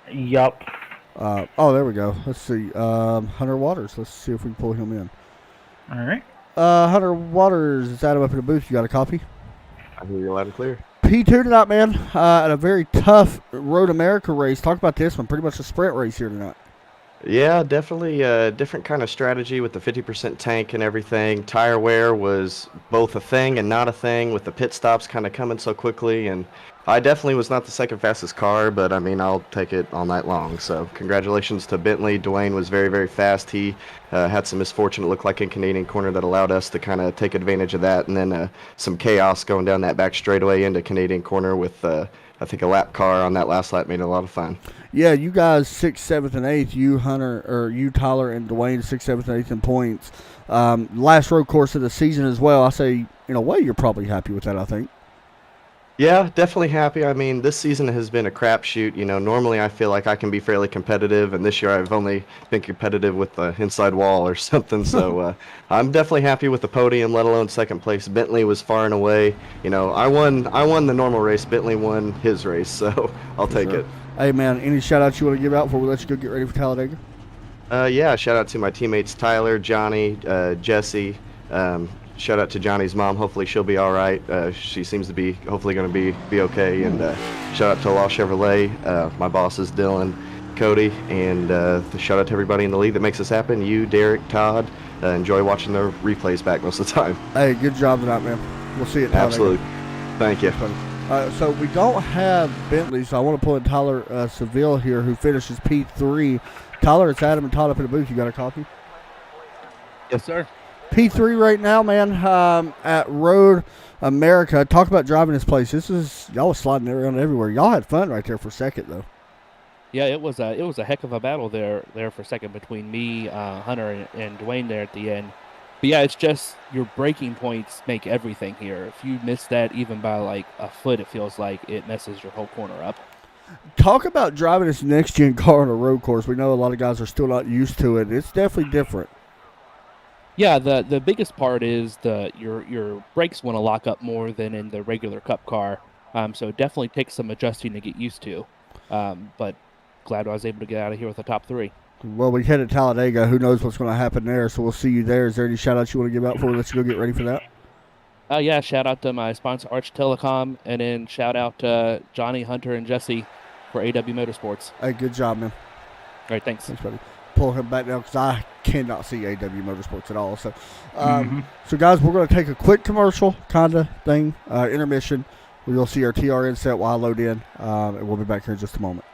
Yup. There we go. Let's see. Hunter Waters. Let's see if we can pull him in. All right. Hunter Waters is Adam up in the booth. You got a copy? I hear you loud and clear. P2 tonight, man. At a very tough Road America race. Talk about this one. Pretty much a sprint race here tonight. Yeah, definitely a different kind of strategy with the 50% tank and everything. Tire wear was both a thing and not a thing with the pit stops kind of coming so quickly. And I definitely was not the second fastest car, but I mean, I'll take it all night long. So congratulations to Bentley. Dwayne was very, very fast. He had some misfortune, it looked like, in Canadian corner that allowed us to kind of take advantage of that. And then some chaos going down that back straightaway into Canadian corner with, I think, a lap car on that last lap made it a lot of fun. Yeah, you guys 6th, 7th, and 8th. You, Hunter, or you, Tyler, and Dwayne 6th, 7th, and 8th in points. Last road course of the season as well. I say, in a way, you're probably happy with that, I think. Yeah, definitely happy. I mean, this season has been a crapshoot. You know, normally I feel like I can be fairly competitive, and this year I've only been competitive with the inside wall or something. So I'm definitely happy with the podium, let alone second place. Bentley was far and away. You know, I won the normal race. Bentley won his race, so I'll take it. Hey, man, any shout-outs you want to give out before we let you go get ready for Talladega? Yeah, shout out to my teammates Tyler, Johnny, Jesse. Shout out to Johnny's mom. Hopefully she'll be all right. She seems to be hopefully going to be okay. And shout out to Law Chevrolet, my bosses Dylan, Cody, and shout out to everybody in the league that makes this happen. You, Derek, Todd. Enjoy watching the replays back most of the time. Hey, good job tonight, man. We'll see you at Talladega. Absolutely. Thank you. So we don't have Bentley, so I want to pull in Tyler Seville here, who finishes P3. Tyler, it's Adam and Todd up in the booth. You got a copy? Yes, sir. P3 right now, man, at Road America. Talk about driving this place. Y'all was sliding around everywhere. Y'all had fun right there for second, though. Yeah, it was a heck of a battle there for second between me, Hunter, and Dwayne there at the end. But yeah, it's just your braking points make everything here. If you miss that even by like a foot, it feels like it messes your whole corner up. Talk about driving this next-gen car on a road course. We know a lot of guys are still not used to it. It's definitely different. Yeah, the biggest part is your brakes want to lock up more than in the regular Cup car. So it definitely takes some adjusting to get used to. But glad I was able to get out of here with the top 3. Well, we head to Talladega. Who knows what's going to happen there, so we'll see you there. Is there any shout-outs you want to give out before we let you go get ready for that? Yeah, shout out to my sponsor, Arch Telecom, and then shout out to Johnny, Hunter, and Jesse for AW Motorsports. Hey, good job, man. All right, thanks. Thanks, buddy. pull him back down because I cannot see AW Motorsports at all. So, Mm-hmm. so guys, we're going to take a quick commercial kind of thing, intermission. We'll see our TRN set while I load in, and we'll be back here in just a moment.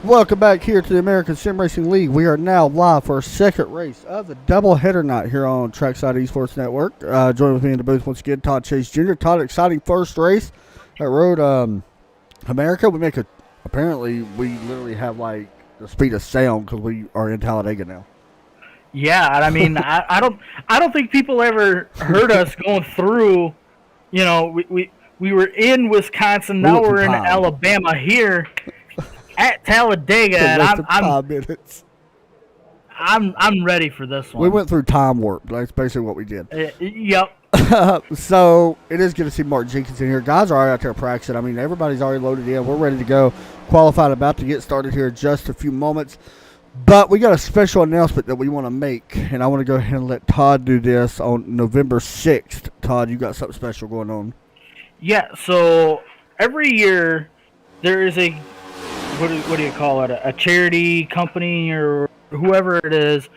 Welcome back here to the American Sim Racing League. We are now live for our second race of the doubleheader night here on Trackside Esports Network. Joining with me in the booth once again, Todd Chase Jr. Todd, exciting first race at Road America. Apparently we literally have like the speed of sound because we are in Talladega now. Yeah, I mean, I don't think people ever heard us going through. You know, we were in Wisconsin, now we're in Alabama here at Talladega, and I'm ready for this one. We went through time warp. That's basically what we did. Yep. So it is good to see Mark Jenkins in here. Guys are already out there practicing. I mean, everybody's already loaded in. We're ready to go. Qualified, about to get started here in just a few moments. But we got a special announcement that we want to make, and I want to go ahead and let Todd do this on November 6th. Todd, you got something special going on. Yeah, so every year there is a, what do you call it, a charity company or whoever it is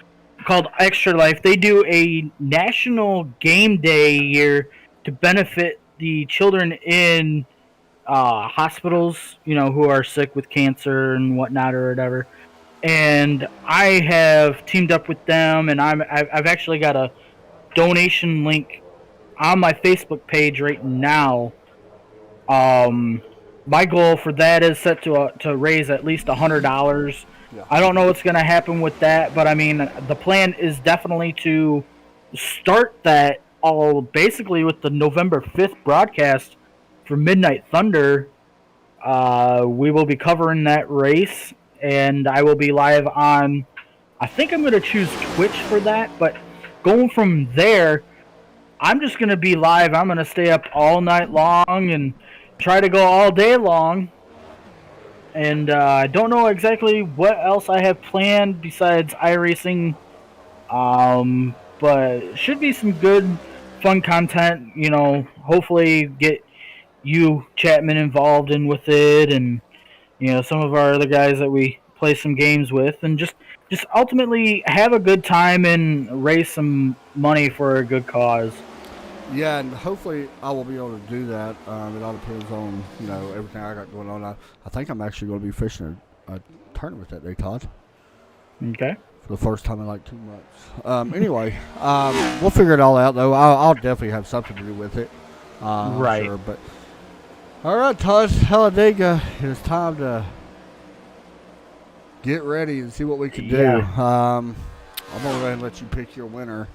called Extra Life. They do a national game day here to benefit the children in hospitals, you know, who are sick with cancer and whatnot or whatever. And I have teamed up with them, and I've actually got a donation link on my Facebook page right now. My goal for that is set to raise at least $100. Yeah. I don't know what's going to happen with that, but I mean, the plan is definitely to start that all basically with the November 5th broadcast for Midnight Thunder. We will be covering that race, and I will be live on, I think I'm going to choose Twitch for that, but going from there, I'm just going to be live. I'm going to stay up all night long and try to go all day long. And I don't know exactly what else I have planned besides iRacing. But it should be some good, fun content. You know, hopefully get you, Chapman, involved in with it. And, you know, some of our other guys that we play some games with. And just ultimately have a good time and raise some money for a good cause. Yeah, and hopefully I will be able to do that. It all depends on, you know, everything I got going on. I think I'm actually going to be fishing a tournament that day, Todd. Okay. For the first time in like 2 months. Anyway, we'll figure it all out, though. I'll definitely have something to do with it. Right. Sure, but all right, Todd, Talladega, it is time to get ready and see what we can do. I'm going to go ahead and let you pick your winner.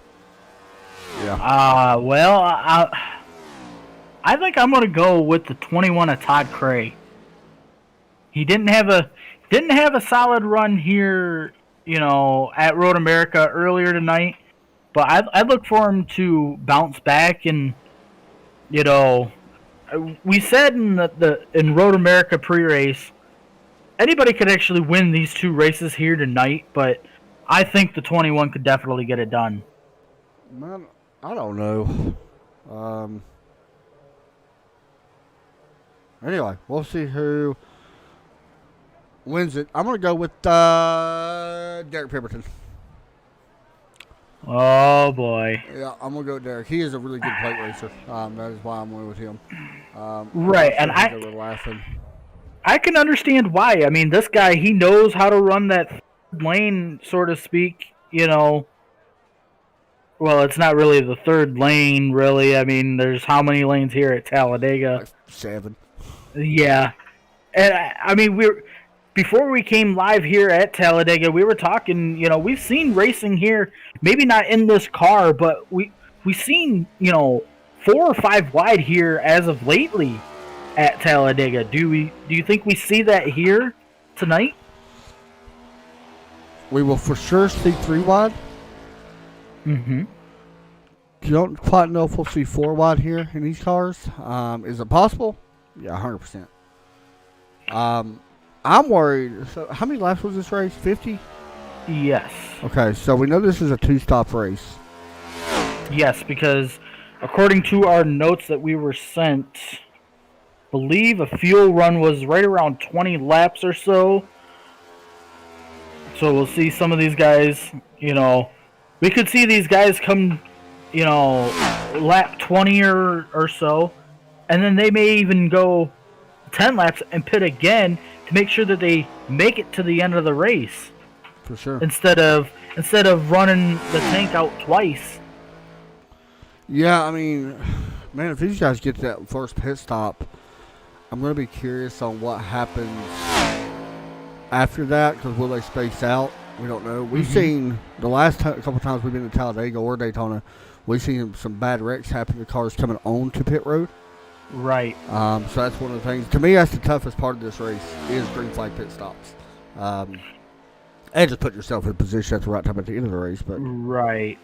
Yeah. Well, I think I'm gonna go with the 21 of Todd Curry. He didn't have a solid run here, you know, at Road America earlier tonight, but I look for him to bounce back. And, you know, we said in Road America pre-race, anybody could actually win these two races here tonight, but I think the 21 could definitely get it done. Man, I don't know. Anyway, we'll see who wins it. I'm going to go with Derek Pemberton. Oh, boy. Yeah, I'm going to go with Derek. He is a really good plate racer. That is why I'm going with him. Right, and I can understand why. I mean, this guy, he knows how to run that third lane, so to speak, you know. Well, it's not really the third lane, really. I mean, there's how many lanes here at Talladega? Like 7. Yeah. And, I mean, before we came live here at Talladega, we were talking, you know, we've seen racing here, maybe not in this car, but we've seen, you know, 4 or 5 wide here as of lately at Talladega. Do you think we see that here tonight? We will for sure see 3 wide. Mm-hmm. You don't quite know if we'll see 4 wide here in these cars. Is it possible? Yeah, 100%. I'm worried. So, how many laps was this race? 50? Yes. Okay, so we know this is a 2-stop race. Yes, because according to our notes that we were sent, I believe a fuel run was right around 20 laps or so. So we'll see some of these guys, you know, we could see these guys come, you know, lap 20 or so, and then they may even go 10 laps and pit again to make sure that they make it to the end of the race For sure. instead of running the tank out twice. Yeah, I mean, man, if these guys get to that first pit stop, I'm going to be curious on what happens after that, because will they space out? We don't know. We've seen the last couple times we've been to Talladega or Daytona, we've seen some bad wrecks happen to cars coming on to pit road. Right. So that's one of the things. To me, that's the toughest part of this race is green flag pit stops. And just put yourself in position at the right time at the end of the race. But Right.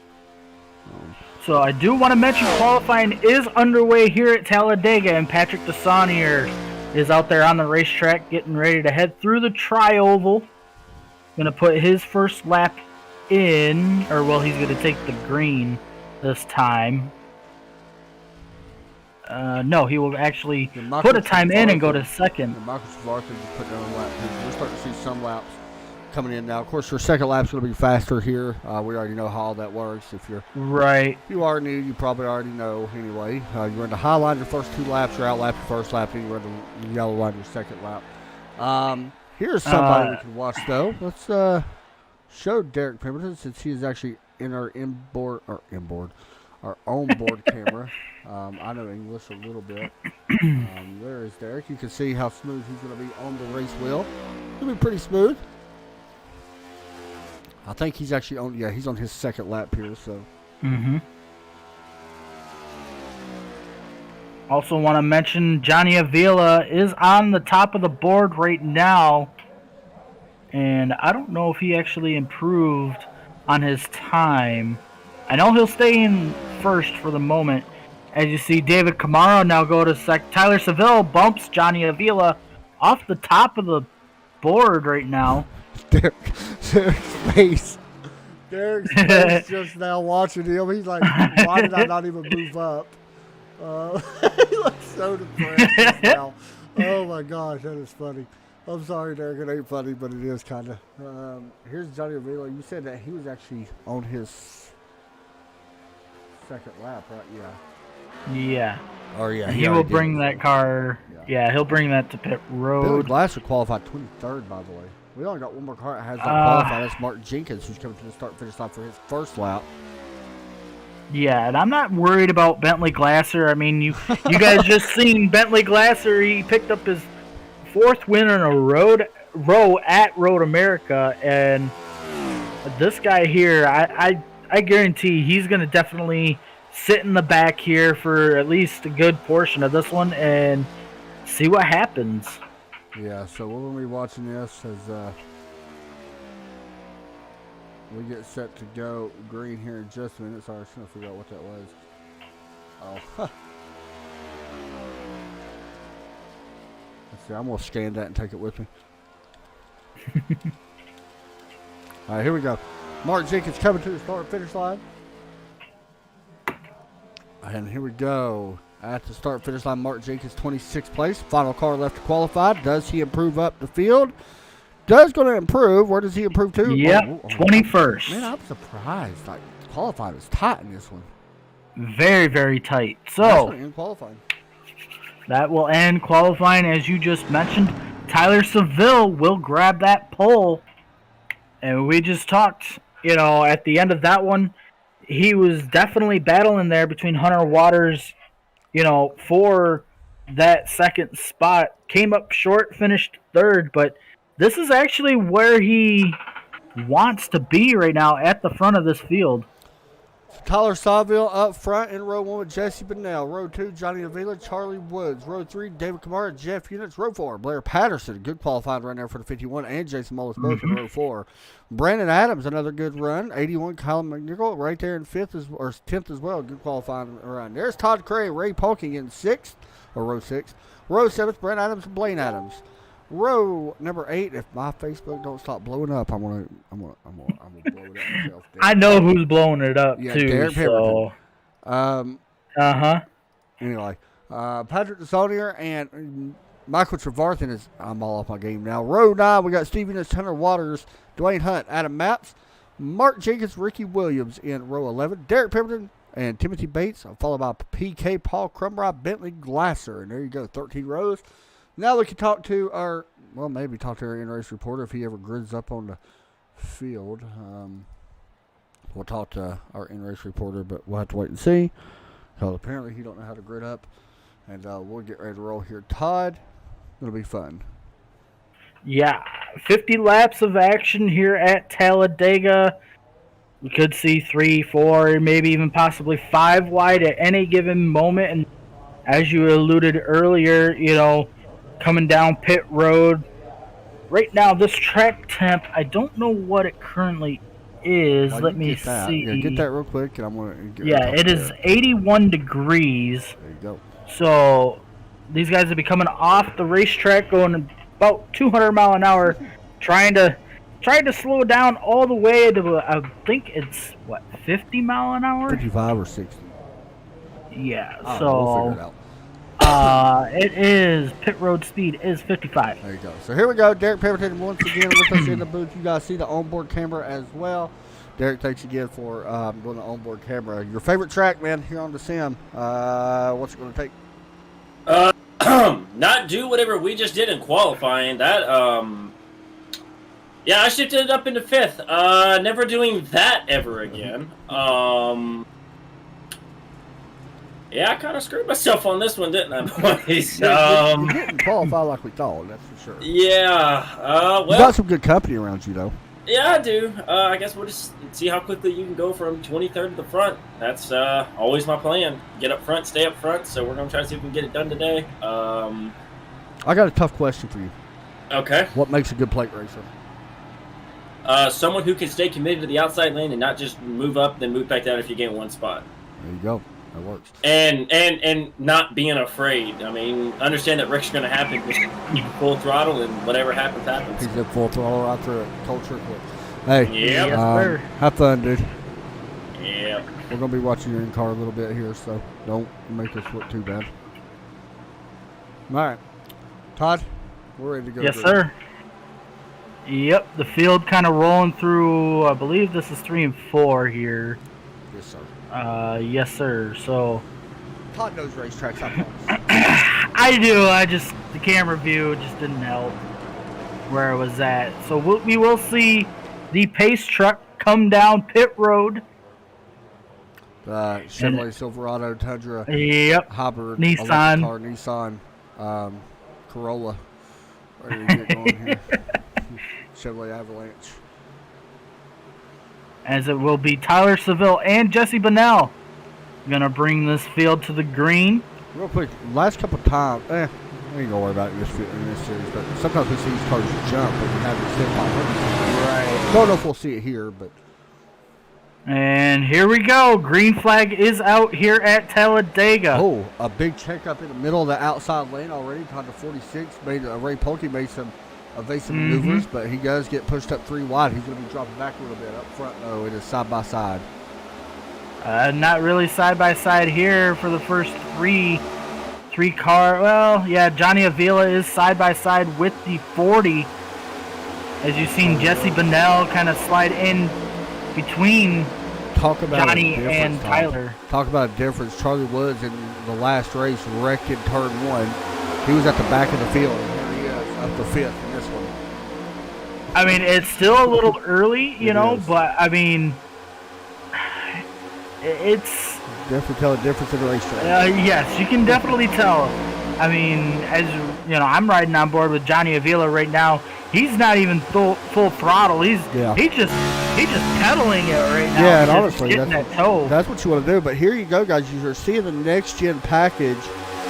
So I do want to mention qualifying is underway here at Talladega, and Patrick Desaunier is out there on the racetrack getting ready to head through the tri-oval. Going to put his first lap in, or well, he's going to take the green this time. No, he will actually put a time in and go to second. And Michael Schwartz is putting on a lap. We're starting to see some laps coming in now. Of course, your second lap's going to be faster here. We already know how all that works. If you are new, you probably already know anyway. You run the high line your first 2 laps, you're out lap your first lap, and you run the yellow line your second lap. Here's somebody we can watch though. Let's show Derek Pemberton, since he is actually in our our onboard camera. I know English a little bit. There is Derek. You can see how smooth he's going to be on the race wheel. He'll be pretty smooth. I think he's actually on. Yeah, he's on his second lap here. So. Also want to mention Johnny Avila is on the top of the board right now, and I don't know if he actually improved on his time. I know he'll stay in first for the moment. As you see, David Camaro now go to Tyler Seville bumps Johnny Avila off the top of the board right now. Derek's face. Derek's face just now watching him. He's like, why did I not even move up? He looks so depressed now. Oh my gosh, that is funny. I'm sorry, Derek, it ain't funny, but it is kind of. Here's Johnny Avila. You said that he was actually on his second lap, right? Yeah. Yeah. Oh, yeah. He will bring that car. Yeah, he'll bring that to pit road. Billy Glasser qualified 23rd, by the way. We only got one more car that has that qualified. That's Mark Jenkins, who's coming to the start-finish line for his first lap. Yeah, and I'm not worried about Bentley Glasser. I mean, you guys just seen Bentley Glasser. He picked up his 4th win in a row at Road America, and this guy here, I guarantee he's going to definitely sit in the back here for at least a good portion of this one and see what happens. Yeah, so we're going to be watching this as we get set to go green here in just a minute. Sorry, I was trying to figure out what that was. Oh. Let's see, I'm going to scan that and take it with me. All right, here we go. Mark Jenkins coming to the start-finish line. And here we go. At the start-finish line, Mark Jenkins, 26th place. Final car left to qualify. Does he improve up the field? Does going to improve. Where does he improve to? Yep, 21st. Man, I'm surprised. Like, qualifying was tight in this one. Very, very tight. So, in qualifying. That will end qualifying, as you just mentioned. Tyler Seville will grab that pole. And we just talked, at the end of that one, he was definitely battling there between Hunter Waters, for that second spot. Came up short, finished 3rd, but this is actually where he wants to be right now at the front of this field. Tyler Saville up front in row 1 with Jesse Bennell. Row 2, Johnny Avila, Charlie Woods. Row 3, David Kamara, Jeff Units. Row 4, Blair Patterson. Good qualifying run there for the 51. And Jason Mullis both in row 4. Brandon Adams, another good run. 81, Colin McNichol right there in 10th as well. Good qualifying run. There's Todd Curry, Ray Polking in 6th, or row 6. Row 7th, Brent Adams and Blaine Adams. Row number 8. If my Facebook don't stop blowing up, I'm gonna blow it up myself. I know who's blowing it up too. Derek So, Anyway, Patrick Desaunier and Michael Trevarthen is. I'm all off my game now. Row 9, we got Stephen S. Hunter Waters, Dwayne Hunt, Adam Matz, Mark Jenkins, Ricky Williams in row 11. Derek Pemberton and Timothy Bates, followed by PK, Paul Crumrod, Bentley Glasser, and there you go, 13 rows. Now we can talk to our well, maybe talk to our in-race reporter if he ever grids up on the field. We'll talk to our in-race reporter, but we'll have to wait and see. Because apparently he don't know how to grid up. And we'll get ready to roll here. Todd, it'll be fun. Yeah, 50 laps of action here at Talladega. We could see 3, 4, maybe even possibly 5 wide at any given moment. And as you alluded earlier, coming down pit road. Right now, this track temp, I don't know what it currently is. Let me see. Yeah, get that real quick, and I'm going to get it is 81 degrees. There you go. So these guys will be coming off the racetrack going about 200 mile an hour, trying to slow down all the way to, I think it's, 50 mile an hour? 55 or 60. Yeah, we'll figure it out. It is, pit road speed is 55. There you go. So here we go. Derek Pemberton once again with us in the booth. You guys see the onboard camera as well. Derek, thanks again for doing the onboard camera. Your favorite track, man, here on the sim. What's it going to take? Not do whatever we just did in qualifying. That, yeah, I shifted it up into 5th. Never doing that ever again. Yeah, I kind of screwed myself on this one, didn't I, boys? You didn't qualify like we thought, that's for sure. Yeah, well... You got some good company around you, though. Yeah, I do. I guess we'll just see how quickly you can go from 23rd to the front. That's always my plan. Get up front, stay up front, so we're going to try to see if we can get it done today. I got a tough question for you. Okay. What makes a good plate racer? Someone who can stay committed to the outside lane and not just move up, then move back down if you gain one spot. There you go. That works. And not being afraid. I mean, understand that wrecks are going to happen. Just keep full throttle, and whatever happens, happens. He's at full throttle right through it. Culture quick. Hey, Yep. Have fun, dude. Yeah. We're going to be watching your in-car a little bit here, so don't make us look too bad. All right. Todd, we're ready to go. Yes, sir. Yep, the field kind of rolling through, I believe this is 3 and 4 here. Yes, sir. Yes, sir. So Todd knows racetracks, I promise. I do. The camera view just didn't help where I was at. So we will see the pace truck come down pit road. Chevrolet Silverado, Tundra, Yep. Hybrid, Nissan. car, Nissan, Corolla. Ready to get going here. Chevrolet Avalanche. As it will be Tyler Seville and Jesse Bonnell gonna bring this field to the green. Real quick, last couple of times, we ain't gonna worry about it in this series, but sometimes we see these cars jump, but we have these 500. Right. Don't know if we'll see it here, but. And here we go. Green flag is out here at Talladega. Oh, a big checkup in the middle of the outside lane already. Todd to 46. Ray Polkey made some evasive maneuvers, but he does get pushed up 3 wide. He's going to be dropping back a little bit up front, though. It is side by side. Not really side by side here for the first three car. Well, yeah, Johnny Avila is side by side with the 40. As you've seen Jesse Bonnell kind of slide in between Johnny and Tyler. Talk about a difference. Charlie Woods in the last race wrecked in turn 1. He was at the back of the field. And here he is up the 5th in this one. I mean, it's still a little early, you know, but I mean, it's definitely tell a difference in the racetrack. Yes, you can definitely tell. I mean, as you know, I'm riding on board with Johnny Avila right now. He's not even full throttle. He's just pedaling it right now. Yeah, and honestly, that's what you want to do. But here you go, guys. You're seeing the next gen package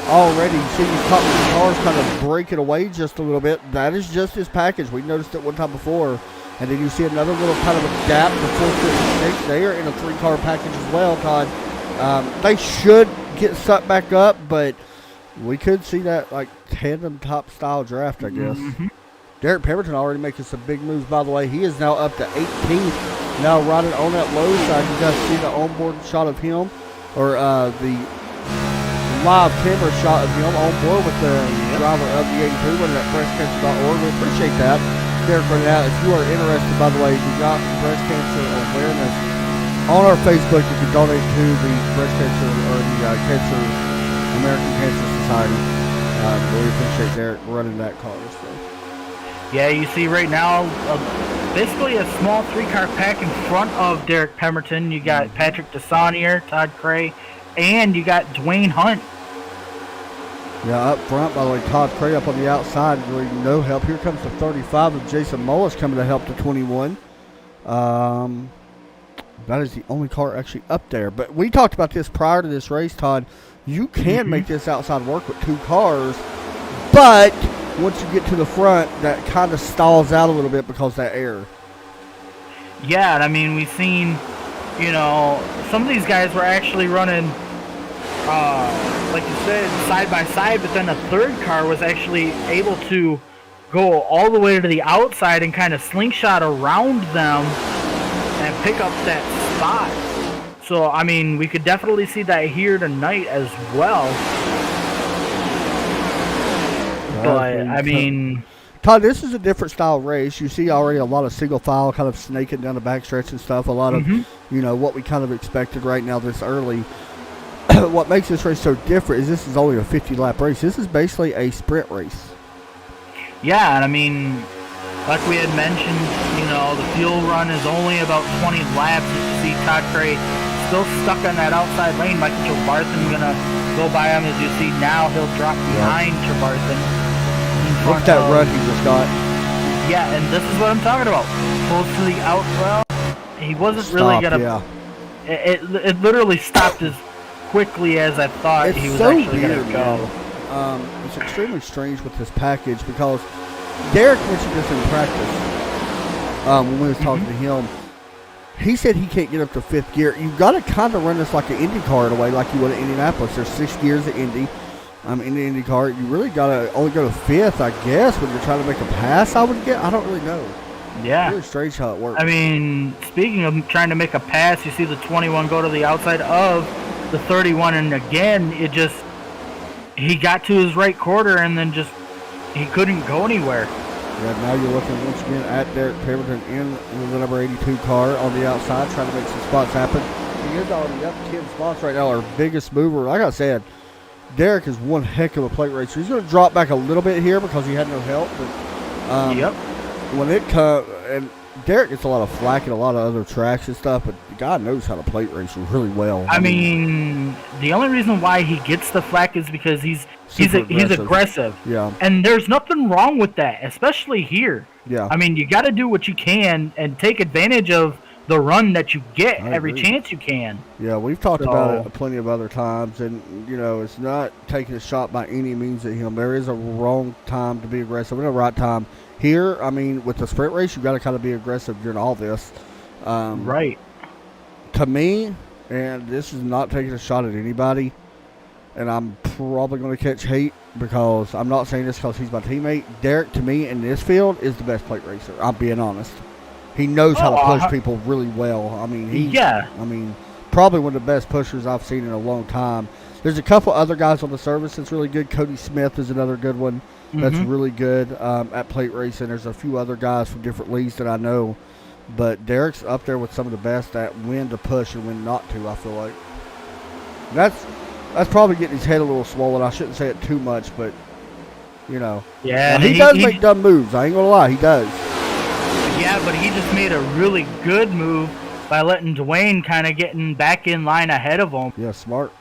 already. You see these top cars kind of breaking away just a little bit. That is just his package. We noticed it one time before. And then you see another little kind of a gap before 56. They are in a 3-car package as well, Todd. They should get sucked back up, but we could see that like tandem top style draft, I guess. Mm-hmm. Derek Pemberton already making some big moves, by the way. He is now up to 18th. Now riding on that low side. You guys see the onboard shot of him, or the live camera shot of him on board with the driver of the 82 running at breastcancer.org. We appreciate that. Derek running out. If you are interested, by the way, we got breast cancer awareness on our Facebook. You can donate to the breast cancer or the American Cancer Society. We appreciate Derek running that car. So. Yeah, you see right now, basically a small 3-car pack in front of Derek Pemberton. You got Patrick DeSaunier, Todd Curry, and you got Dwayne Hunt. Yeah, up front, by the way, Todd Curry up on the outside, really no help. Here comes the 35 of Jason Mullis coming to help the 21. That is the only car actually up there. But we talked about this prior to this race, Todd. You can make this outside work with 2 cars, but once you get to the front, that kind of stalls out a little bit because of that air. Yeah, and I mean, we've seen, some of these guys were actually running, like you said, side by side, but then a third car was actually able to go all the way to the outside and kind of slingshot around them and pick up that spot. So, I mean, we could definitely see that here tonight as well. But, I mean... Todd, this is a different style race. You see already a lot of single file kind of snaking down the backstretch and stuff. A lot of, what we kind of expected right now this early. What makes this race so different is this is only a 50-lap race. This is basically a sprint race. Yeah, and I mean, like we had mentioned, the fuel run is only about 20 laps. You see Todd Curry still stuck on that outside lane. Michael Trevarthen going to go by him. As you see now, he'll drop behind Trevarthen. Look at that run he just got. Yeah, and this is what I'm talking about. Close to the out. Well, he wasn't really going to... Yeah. It literally stopped as quickly as I thought he was actually going to go. It's extremely strange with this package because Derek mentioned this in practice when we was talking to him. He said he can't get up to 5th gear. You've got to kind of run this like an Indy car in a way, like you would at Indianapolis. There's 6 gears at Indy. In the Indy car, you really got to only go to 5th, I guess, when you're trying to make a pass, I would get. I don't really know. Yeah. It's really strange how it works. I mean, speaking of trying to make a pass, you see the 21 go to the outside of the 31, and again, he got to his right quarter and then he couldn't go anywhere. Yeah, now you're looking once again at Derek Pemberton in the number 82 car on the outside, trying to make some spots happen. He is already up 10 spots right now, our biggest mover. Like I said, Derek is one heck of a plate racer. He's going to drop back a little bit here because he had no help. But, when it comes, and Derek gets a lot of flack at a lot of other tracks and stuff, but God knows how to plate race really well. I mean, the only reason why he gets the flack is because he's aggressive. Yeah. And there's nothing wrong with that, especially here. Yeah. I mean, you got to do what you can and take advantage of the run that you get every chance you can. Yeah, we've talked about it plenty of other times, and, it's not taking a shot by any means at him. There is a wrong time to be aggressive and a right time. Here, I mean, with the sprint race, you've got to kind of be aggressive during all this. Right. To me, and this is not taking a shot at anybody, and I'm probably going to catch hate because I'm not saying this because he's my teammate. Derek, to me, in this field, is the best plate racer. I'm being honest. He knows how to push people really well. I mean, probably one of the best pushers I've seen in a long time. There's a couple other guys on the service that's really good. Cody Smith is another good one that's really good at plate racing. There's a few other guys from different leagues that I know. But Derek's up there with some of the best at when to push and when not to, I feel like. That's probably getting his head a little swollen. I shouldn't say it too much, but, Yeah. Now, he does make dumb moves. I ain't going to lie. He does. Yeah, but he just made a really good move by letting Dwayne kind of getting back in line ahead of him. Yeah, smart.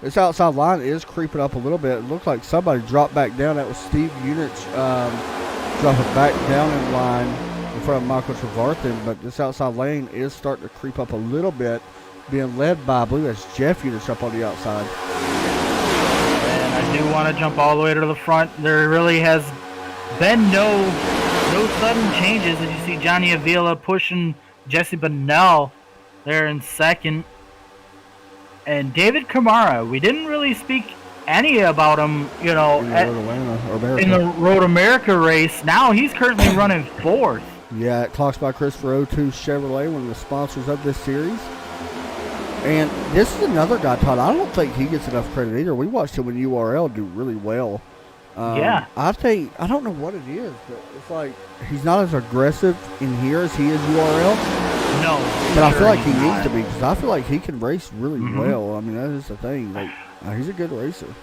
This outside line is creeping up a little bit. It looked like somebody dropped back down. That was Steve Unich dropping back down in line in front of Michael Trevarthen. But this outside lane is starting to creep up a little bit, being led by, I believe that's Jeff Unich up on the outside. And I do want to jump all the way to the front. There really has been no sudden changes. As you see Johnny Avila pushing Jesse Bonnell there in second. And David Kamara, we didn't really speak any about him, in the Road America race. Now he's currently running 4th. Yeah, it clocks by Christopher O2 Chevrolet, one of the sponsors of this series. And this is another guy, Todd. I don't think he gets enough credit either. We watched him in URL do really well. Yeah. I don't know what it is, but it's like he's not as aggressive in here as he is URL. No. But I feel like he needs to be because I feel like he can race really well. I mean, that is the thing. Like, he's a good racer.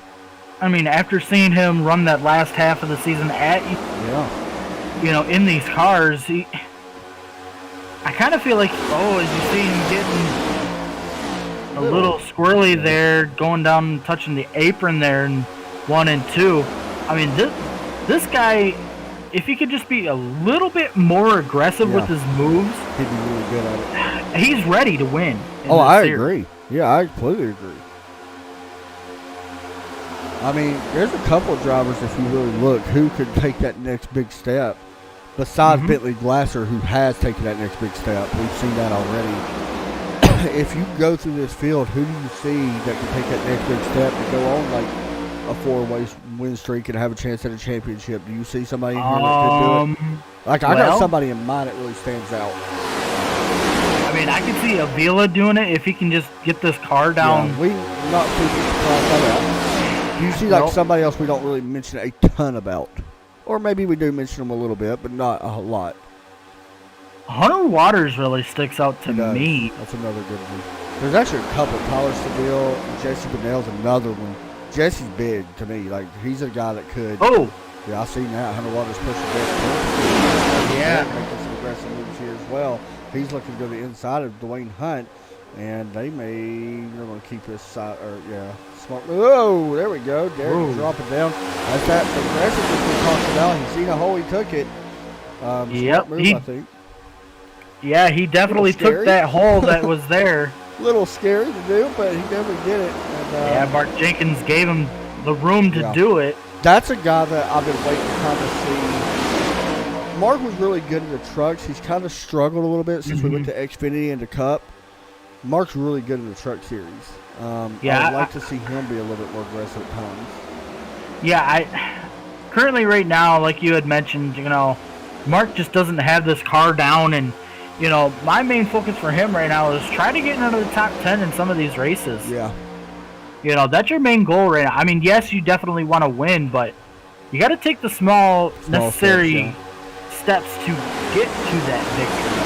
I mean, after seeing him run that last half of the season at... Yeah. in these cars, I kind of feel like, as you see him getting a little squirrely there, going down and touching the apron there in 1 and 2. I mean, this guy, if he could just be a little bit more aggressive with his moves, He'd be really good at it. He's ready to win. I agree. Yeah, I completely agree. I mean, there's a couple of drivers, if you really look, who could take that next big step. Besides Bentley Glasser, who has taken that next big step. We've seen that already. If you go through this field, who do you see that can take that next big step and go on like a 4-way win streak and have a chance at a championship? Do you see somebody in here that could do it? Like, I got somebody in mind that really stands out. I mean, I can see Avila doing it if he can just get this car down. Yeah, we're not too surprised by that. Do you see like somebody else we don't really mention a ton about? Or maybe we do mention them a little bit, but not a lot. Hunter Waters really sticks out to me. That's another good one. There's actually a couple. Tyler Seville, Jesse Bonnell's another one. Jesse's big to me. Like, he's a guy that could. Oh! Yeah, I've seen that. Hunter Waters pushing best. Yeah. Making some aggressive moves here as well. He's looking to go to the inside of Dwayne Hunt. And they're going to keep this side, smart. Oh, there we go. Derek dropping down. That's that aggressiveness we talked about. He's seen a hole, he took it. Smart move, I think. Yeah, he definitely took that hole that was there. A little scary to do, but he definitely did it. And, Mark Jenkins gave him the room to do it. That's a guy that I've been waiting to kind of see. Mark was really good in the trucks. He's kind of struggled a little bit since we went to Xfinity and to Cup. Mark's really good in the truck series. I'd like to see him be a little bit more aggressive at times. Yeah, currently right now, like you had mentioned, Mark just doesn't have this car down, and my main focus for him right now is try to get into the top 10 in some of these races. Yeah. That's your main goal right now. I mean, yes, you definitely want to win, but you got to take the small necessary steps to get to that victory.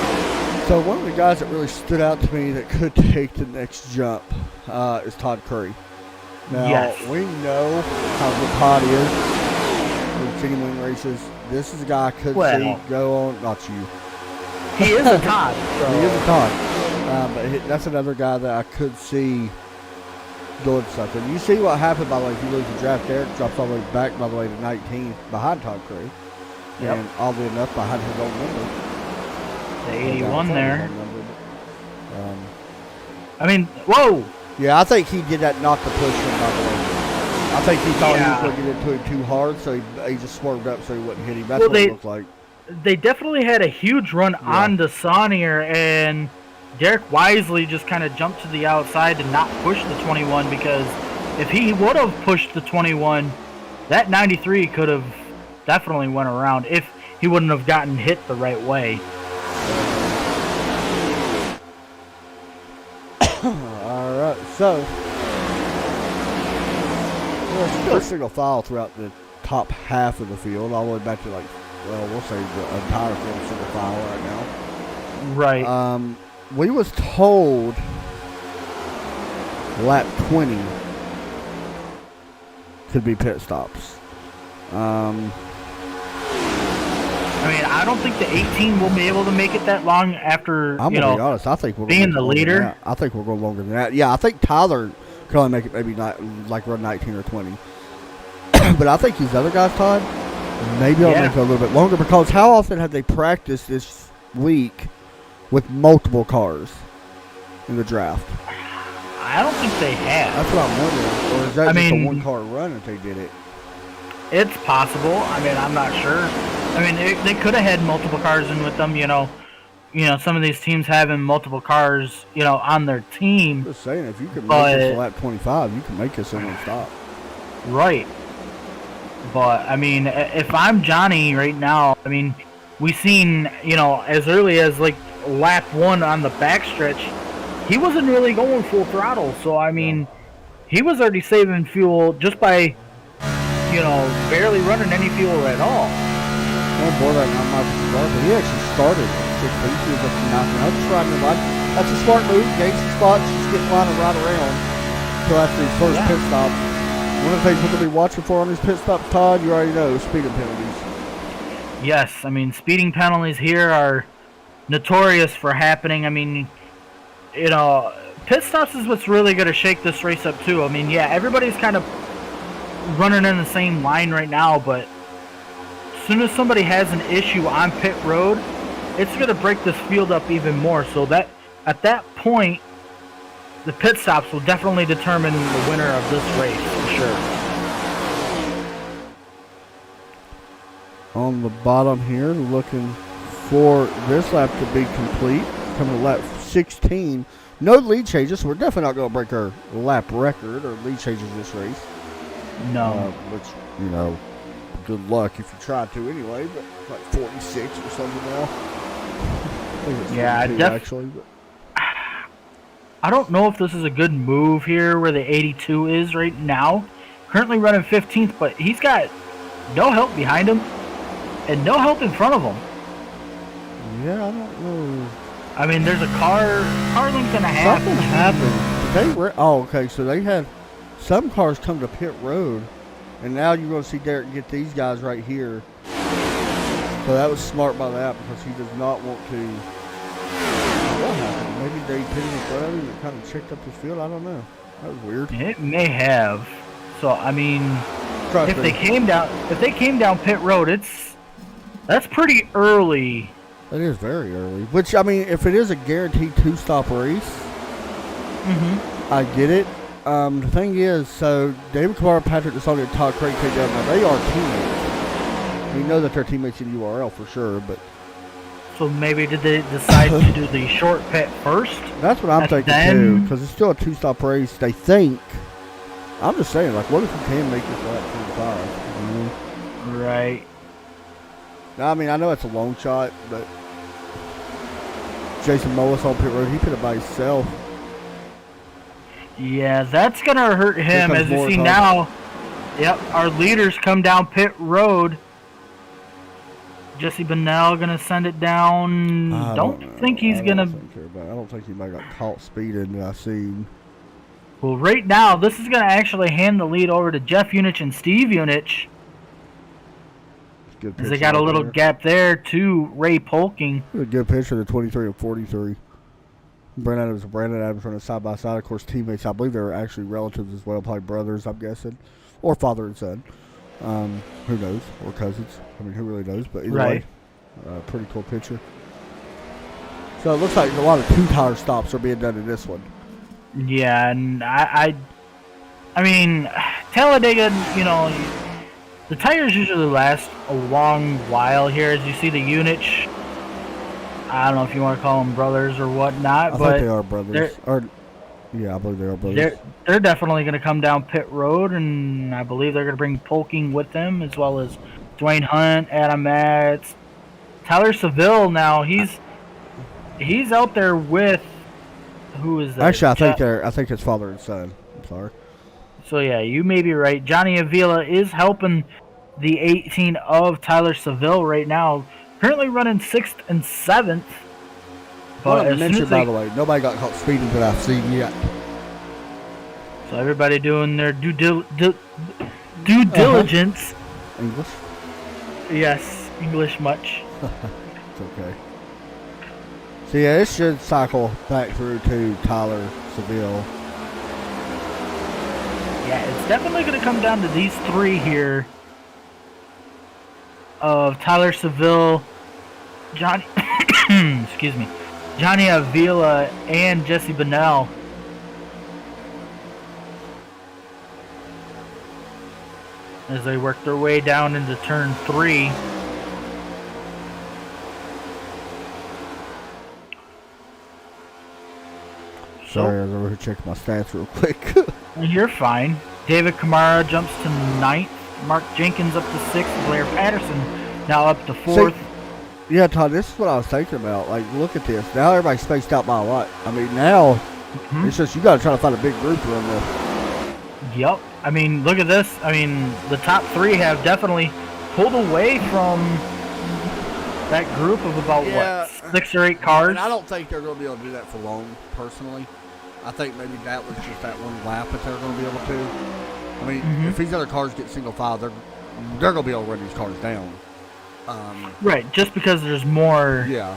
So one of the guys that really stood out to me that could take the next jump is Todd Curry. Now, we know how good Todd is. We've seen him win races. This is a guy I could see go on. Not you. He is a Todd. So. He is a Todd. But that's another guy that I could see doing something. You see what happened, by the way, if you lose the draft. Derek drops all the way back, by the way, to 19 behind Todd Curry. Yep. And oddly enough, behind his own number. The 81 there. I mean, whoa! Yeah, I think he did that not to push him, by the way. I think he thought he was going to get into him too hard, so he just swerved up so he wouldn't hit him. That's what it looked like. They definitely had a huge run on to Saunier, and Derek wisely just kind of jumped to the outside to not push the 21, because if he would have pushed the 21, that 93 could have definitely went around if he wouldn't have gotten hit the right way. All right, so there's still single file throughout the top half of the field, all the way back to we'll say the entire field single file right now. Right. We was told lap 20 could be pit stops. I mean, I don't think the 18 will be able to make it that long after, I'm gonna be honest. I think we're being the leader. I think we'll go longer than that. Yeah, I think Tyler could only make it maybe not like run 19 or 20. But I think these other guys, Todd, maybe I'll make it a little bit longer, because how often have they practiced this week with multiple cars in the draft? I don't think they have. That's what I'm wondering. Or is that just a one-car run if they did it? It's possible. I mean, I'm not sure. I mean, they could have had multiple cars in with them, some of these teams having multiple cars, on their team. I'm just saying, if you could make this to lap 25, you can make this in one stop. Right. But, I mean, if I'm Johnny right now, I mean, we've seen, as early as, lap 1 on the backstretch, he wasn't really going full throttle. So, I mean, he was already saving fuel just by, barely running any fuel at all. Oh boy, that not much start, but he actually started. He was looking out there. Just riding the line. That's a smart move. Gains the spot. Just getting lining right around until after his first pit stop. One of the things we're going to be watching for on these pit stops, Todd, you already know, speeding penalties. Yes, I mean, speeding penalties here are notorious for happening. I mean, pit stops is what's really going to shake this race up, too. I mean, yeah, everybody's kind of running in the same line right now, but as soon as somebody has an issue on pit road, it's going to break this field up even more. So that at that point, the pit stops will definitely determine the winner of this race, for sure. On the bottom here, looking for this lap to be complete. Coming to lap 16. No lead changes, so we're definitely not going to break our lap record or lead changes this race. No. Which, good luck if you try to anyway, but like 46 or something now. I think it's 42 actually. But. I don't know if this is a good move here where the 82 is right now. Currently running 15th, but he's got no help behind him and no help in front of him. Yeah, I don't know. I mean, there's a car length and a half. Something happened. Okay, so they had some cars come to pit road, and now you're going to see Derek get these guys right here. So that was smart by that because he does not want to. What happened? Maybe they pitted in front of him and kind of checked up his field. I don't know. That was weird. It may have. So I mean, if they came down pit road, that's pretty early. It is very early. Which, I mean, if it is a guaranteed two-stop race, I get it. The thing is, so David Kamara, Patrick Desaulniers, and Todd Curry take down. Now, they are teammates. We know that they're teammates in URL for sure, but... So maybe did they decide to do the short pit first? That's what I'm thinking, too, because it's still a two-stop race. They think... I'm just saying, like, what if we can make this lap 25? Right. Now, I mean, I know it's a long shot, but... Jason Mullis on pit road, he pitted by himself. Yeah, that's going to hurt him. As you see now, yep, our leaders come down pit road. Jesse Bennell going to send it down. I don't think he's going to... I don't think he might have got caught speeding that I seen. Well, right now, this is going to actually hand the lead over to Jeff Unich and Steve Unich. As they got a little gap there to Ray Polking. A good picture of the 23 and 43. Brandon Adams running side by side. Of course, teammates. I believe they're actually relatives as well, probably brothers, I'm guessing, or father and son. Who knows? Or cousins. I mean, who really knows? But either way, pretty cool picture. So it looks like a lot of two-tire stops are being done in this one. Yeah, and I mean, Talladega, the tires usually last a long while here. As you see the Unich, I don't know if you want to call them brothers or whatnot, I but think they are brothers. Yeah, I believe they are brothers. They're definitely going to come down pit road, and I believe they're going to bring Polking with them, as well as Dwayne Hunt, Adam Matz, Tyler Seville. Now he's out there with who is that? Actually, I think it's father and son. I'm sorry. So yeah, you may be right. Johnny Avila is helping the 18 of Tyler Seville right now. Currently running 6th and 7th. But I mentioned, by the way, nobody got caught speeding that I've seen yet. So everybody doing their due diligence. English? Yes, English much. It's okay. So yeah, it should cycle back through to Tyler Seville. Yeah, it's definitely going to come down to these three here. Of Tyler Seville, Johnny Avila, and Jesse Bennell. As they work their way down into turn 3. Sorry, I was over here checking my stats real quick. You're fine. David Kamara jumps to 9th. Mark Jenkins up to 6th. Blair Patterson now up to 4th. Yeah, Todd, this is what I was thinking about. Like, look at this. Now everybody's spaced out by a lot. I mean, now it's just you got to try to find a big group to run this. Yep. I mean, look at this. I mean, the top 3 have definitely pulled away from that group of about, 6 or 8 cars. And I don't think they're going to be able to do that for long, personally. I think maybe that was just that one lap that they're going to be able to. I mean, if these other cars get single file, they're going to be able to run these cars down. Right, just because there's more, Yeah.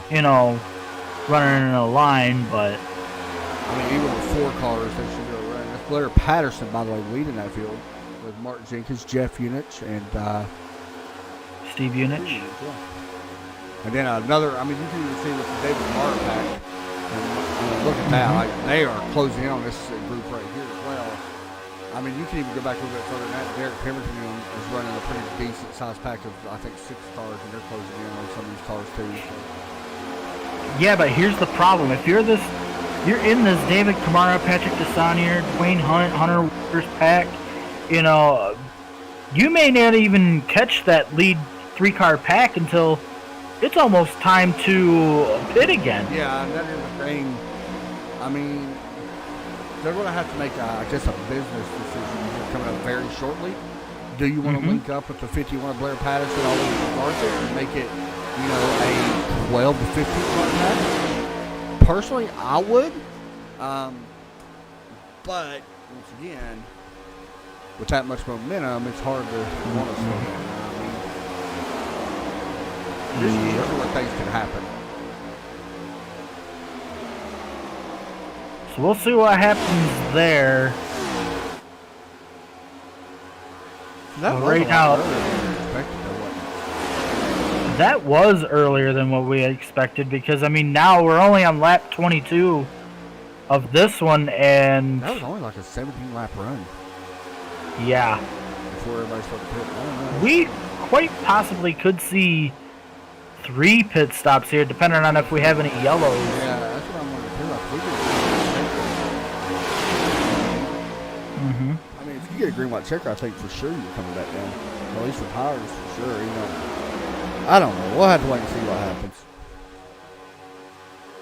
running in a line, but I mean, even with 4 cars, they should go running. That's Blair Patterson, by the way, leading that field with Mark Jenkins, Jeff Unich, and Steve Unich. Yeah. And then another, I mean, you can even see with the David Martin pack. And look at that. Like, they are closing in on this group right here as well. I mean, you can even go back a little bit further than that. Derek Pemberton is running a pretty decent size pack of, I think, 6 cars, and they're closing in on some of these cars too. So. Yeah, but here's the problem. If you're in this David Kamara, Patrick Desanier, Dwayne Hunt, Hunter Waters pack, you may not even catch that lead 3-car pack until it's almost time to pit again. Yeah, and that is the thing. I mean, they're going to have to make, a business decision here coming up very shortly. Do you want to link up with the 51 of Blair Patterson all over the market and make it, a 12 to 15 car pack? Personally, I would. But, once again, with that much momentum, it's hard to want to slow down. I mean, this is where things can happen. So we'll see what happens there. That was right now, that was earlier than what we expected because, I mean, now we're only on lap 22 of this one, and that was only like a 17-lap run. Yeah. Before everybody started pitting. We quite possibly could see 3 pit stops here, depending on if we have any yellows. Yeah, that's what I'm wondering too. I mean, if you get a green white checker, I think for sure you're coming back down. At least for tires, for sure. I don't know. We'll have to wait and see what happens.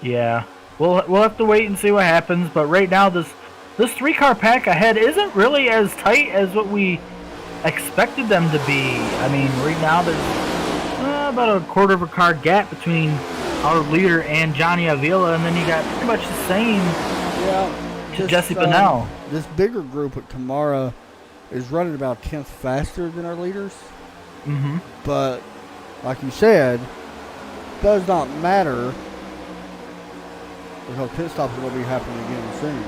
Yeah, we'll have to wait and see what happens. But right now, this 3-car pack ahead isn't really as tight as what we expected them to be. I mean, right now there's about a quarter of a car gap between our leader and Johnny Avila, and then you got pretty much the same to Jesse Bennell. This bigger group at Kamara is running about 10th faster than our leaders. But, like you said, does not matter because pit stops are going to be happening again soon.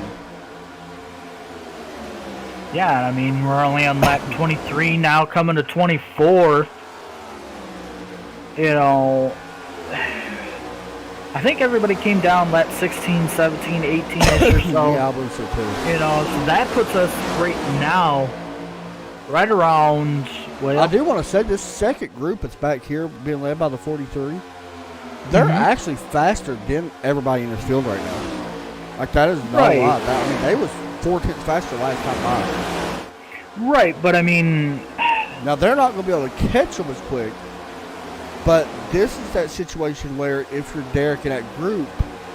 Yeah, I mean, we're only on lap 23 now, coming to 24. I think everybody came down lap 16, 17, 18-ish or so. Yeah, I believe so too. So that puts us right now right around, I do want to say this second group that's back here being led by the 43, they're actually faster than everybody in this field right now. Like, that is not a lot. I mean, they was 4/10 faster last time by. Right, but I mean, now they're not going to be able to catch them as quick. But this is that situation where if you're Derek in that group,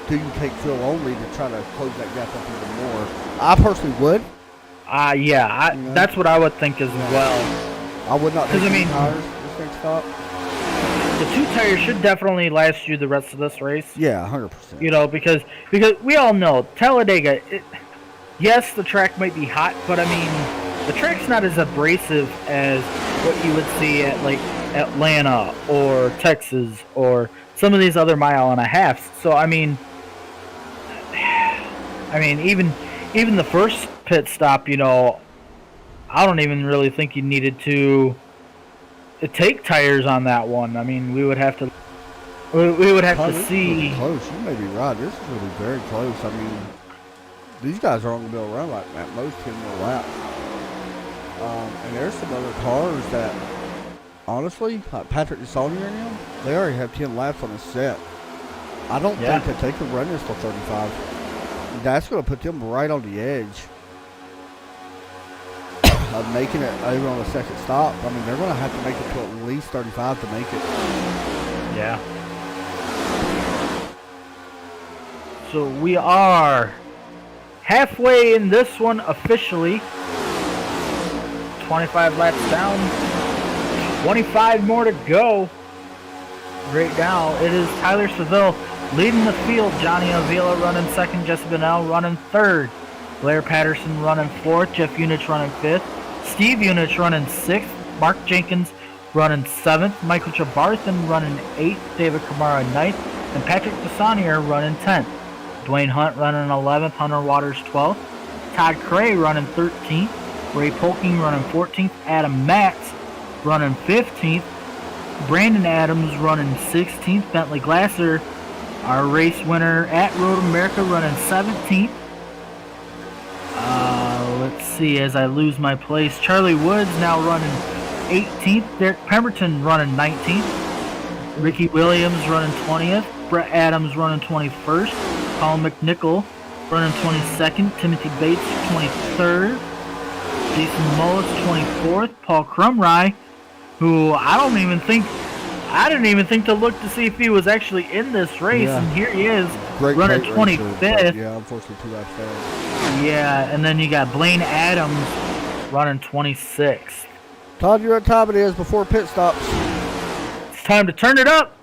do you take Phil only to try to close that gap up even more? I personally would. That's what I would think as well. I would not take two tires this next stop. The 2 tires should definitely last you the rest of this race. Yeah, 100%. Because we all know Talladega. Yes, the track might be hot, but I mean, the track's not as abrasive as what you would see at like Atlanta or Texas or some of these other mile-and-a-halfs. So I mean, even the first pit stop, I don't even really think you needed to take tires on that one. I mean, we would have to see. Really close. You may be right. This is going to be very close. I mean, these guys aren't going to be able to run like at most 10 more laps. And there's some other cars that, honestly, like Patrick Desanier and them, they already have 10 laps on the set. I don't think that they can run this till 35. That's going to put them right on the edge of making it over on the second stop. I mean, they're going to have to make it to at least 35 to make it. Yeah. So we are halfway in this one officially. 25 laps down. 25 more to go. Right now, it is Tyler Seville leading the field. Johnny Avila running second. Jesse Bennell running third. Blair Patterson running fourth. Jeff Unich running fifth. Steve Unich running sixth. Mark Jenkins running 7th. Michael Chabarthen running 8th. David Kamara 9th. And Patrick Desanier running 10th. Dwayne Hunt running 11th. Hunter Waters 12th. Todd Curry running 13th. Ray Polking running 14th. Adam Matz running 15th. Brandon Adams running 16th. Bentley Glasser, our race winner at Road America, running 17th. Let's see, as I lose my place, Charlie Woods now running 18th. Derek Pemberton running 19th. Ricky Williams running 20th. Brett Adams running 21st. Colin McNichol running 22nd. Timothy Bates 23rd. Jason Mullis 24th. Paul Crumry, who I didn't even think to look to see if he was actually in this race, and here he is, running 25th. Yeah, unfortunately, 2 laps fast. Yeah, and then you got Blaine Adams running 26th. Todd, you're at time it is before pit stops. It's time to turn it up.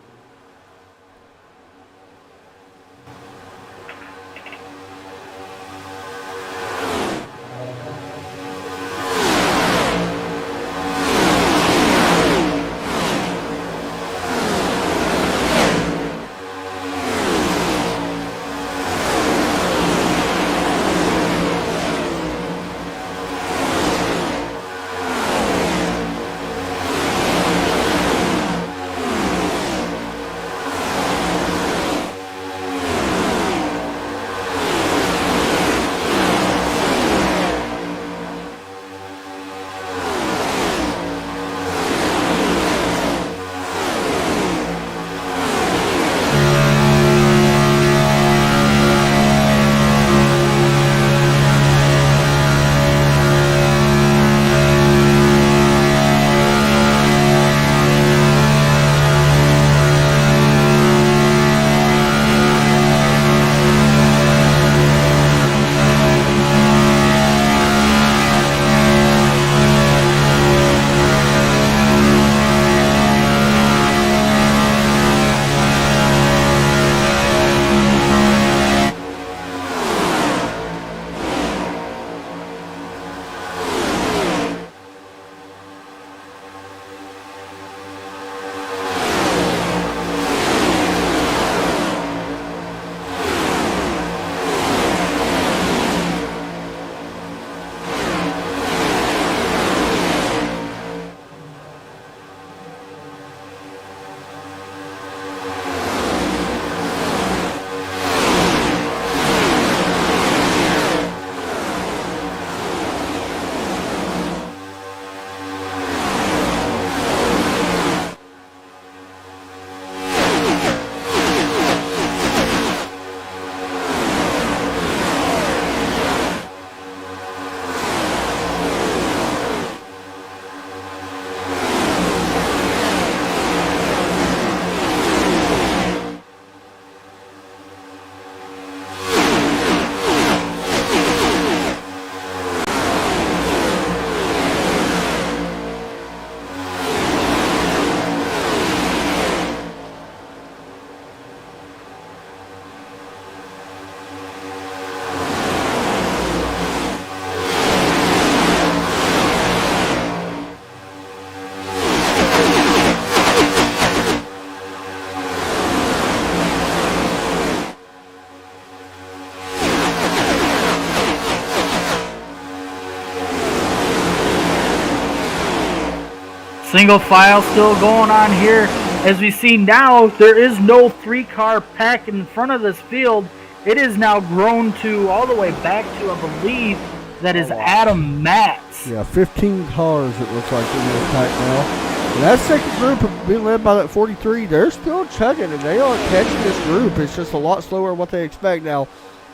Single file still going on here. As we see now, there is no 3-car pack in front of this field. It is now grown to all the way back to, I believe, that is Adam Matz. Yeah, 15 cars it looks like in this pack now. And that second group being led by that 43, they're still chugging and they are catching this group. It's just a lot slower than what they expect now.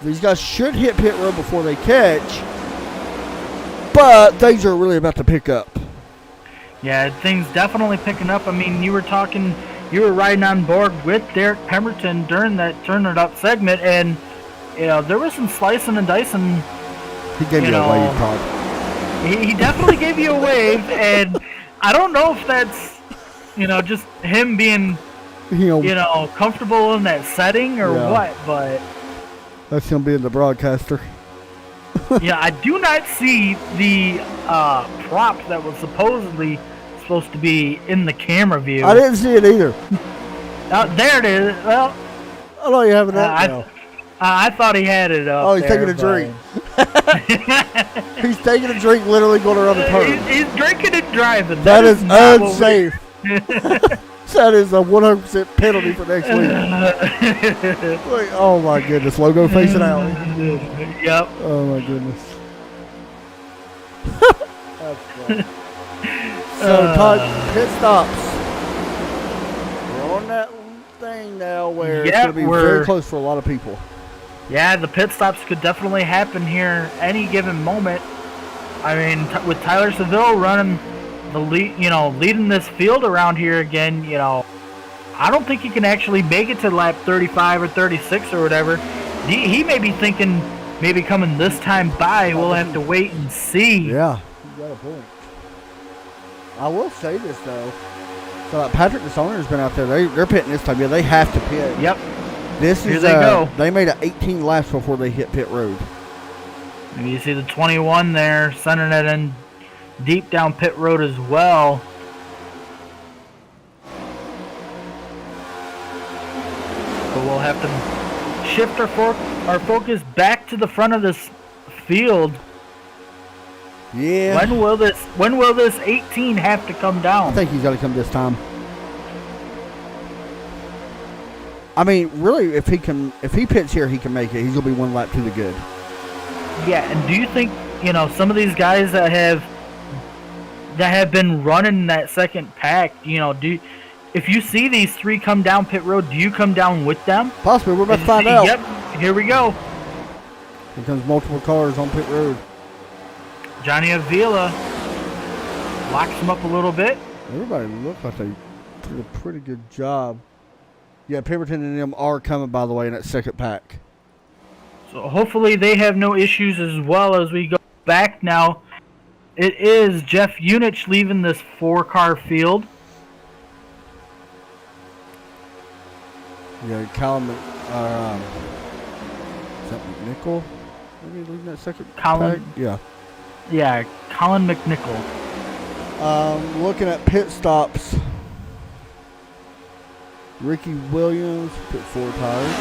These guys should hit pit road before they catch, but things are really about to pick up. Yeah, things definitely picking up. I mean, you were riding on board with Derek Pemberton during that turn it up segment, and there was some slicing and dicing. He gave you a wave, Todd. He definitely gave you a wave, and I don't know if that's just him being comfortable in that setting or what, but that's him being the broadcaster. Yeah, I do not see the prop that was supposed supposed to be in the camera view. I didn't see it either. There it is. Well, I know you have it up now. I thought he had it up. Oh, he's there, taking a drink. He's taking a drink, literally going around the turn. He's drinking and driving. That is unsafe. That is a 100% penalty for next week. Like, oh my goodness, logo facing out. Yep. Oh my goodness. That's funny. So Todd, pit stops. We're on that thing now where it's going to be very close for a lot of people. Yeah, the pit stops could definitely happen here any given moment. I mean, with Tyler Seville running the lead, leading this field around here again, I don't think he can actually make it to lap 35 or 36 or whatever. He may be thinking maybe coming this time by. We'll have to wait and see. Yeah, you got a point. I will say this though. So Patrick Disowner has been out there. They're pitting this time. Yeah, they have to pit. Yep. Here they go. They made it 18 laps before they hit pit road. And you see the 21 there, sending it in deep down pit road as well. So we'll have to shift our focus back to the front of this field. Yeah. When will this 18 have to come down? I think he's got to come this time. I mean, really, if he pits here, he can make it. He's gonna be one lap to the good. Yeah, and do you think some of these guys that have been running that second pack, if you see these three come down pit road, do you come down with them? Possibly. We're about to find out. Yep. Here we go. Here comes multiple cars on pit road. Johnny Avila locks him up a little bit. Everybody looks like they did a pretty good job. Yeah, Pemberton and them are coming, by the way, in that second pack. So hopefully they have no issues as well as we go back now. It is Jeff Unich leaving this 4-car field. Yeah, Colin, is that McNichol? Maybe leaving that second pack? Yeah. Yeah, Colin McNichol. Looking at pit stops. Ricky Williams put 4 tires.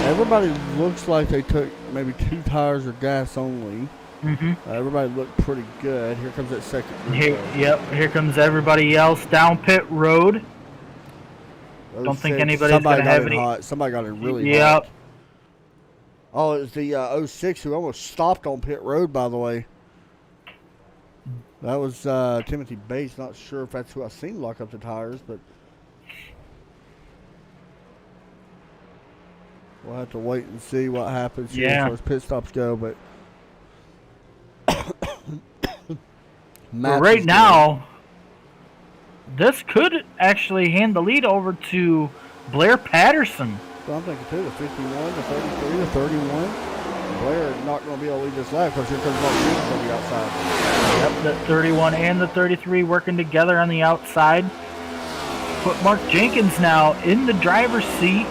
Everybody looks like they took maybe 2 tires or gas only. Mm-hmm. Everybody looked pretty good. Here comes that second. Here comes everybody else down pit road. Don't think anybody's going to have any. Hot. Somebody got it really hot. Yep. Oh, it was the 06 who almost stopped on pit road, by the way. That was Timothy Bates. Not sure if that's who I've seen lock up the tires, but we'll have to wait and see what happens here as far as pit stops go. But right now, this could actually hand the lead over to Blair Patterson. So I'm thinking too, the 51, the 33, the 31. Blair not going to be able to lead this lap because here comes Mark Jenkins on the outside. Yep, the 31 and the 33 working together on the outside. Put Mark Jenkins now in the driver's seat.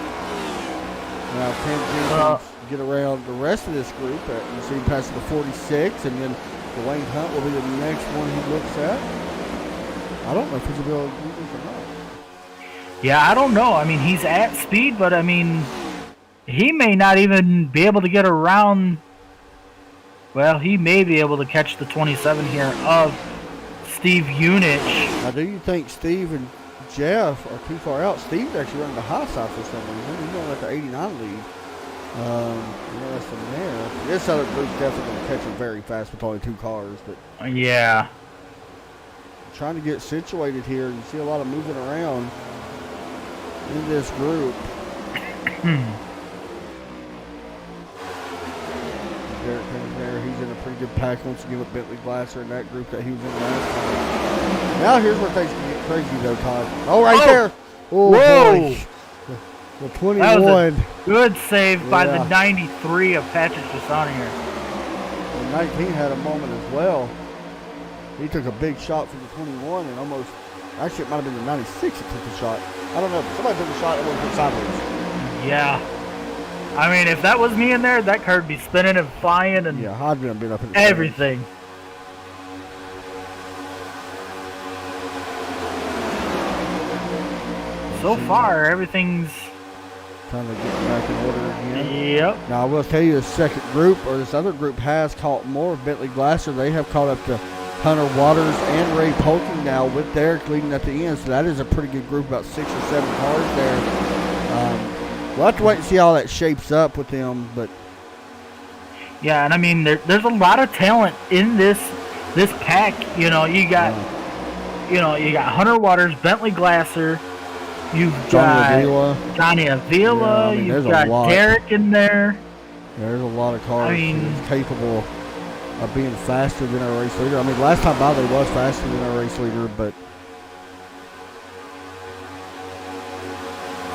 Now can Jenkins get around the rest of this group? You see him passing the 46, and then Dwayne Hunt will be the next one he looks at. I don't know if he's going to be able to do this or not. Yeah, I don't know. I mean, he's at speed, but I mean, he may not even be able to get around. Well, he may be able to catch the 27 here of Steve Unich. Now, do you think Steve and Jeff are too far out? Steve's actually running the high side for some reason. He's going to let the 89 lead. Less than there. This other group's definitely going to catch him very fast with only 2 cars. But yeah, trying to get situated here. You see a lot of moving around in this group. Derek comes there. He's in a pretty good pack once again with Bentley Glasser in that group that he was in last time. Now here's where things can get crazy though, Todd. Oh, right there. Oh, whoa. boy. The 21. That was a good save by the 93 of Patrick Desonier. The 19 had a moment as well. He took a big shot from the 21 and almost, actually it might have been the 96 that took the shot. I don't know. Somebody took a shot and went sideways. Yeah. I mean, if that was me in there, that car would be spinning and flying and I'd been up in the everything. so far, everything's trying to get back in order again. Yep. Now, I will tell you, this other group has caught more of Bentley Glasser. They have caught up to Hunter Waters and Ray Polking now with Derek leading at the end. So that is a pretty good group, about 6 or 7 cars there. We'll have to wait and see how that shapes up with them. But yeah, and I mean, there's a lot of talent in this pack. You got Hunter Waters, Bentley Glasser. You've got Johnny Avila. You've got Derek in there. There's a lot of cars capable of being faster than our race leader. I mean, last time by they was faster than our race leader, but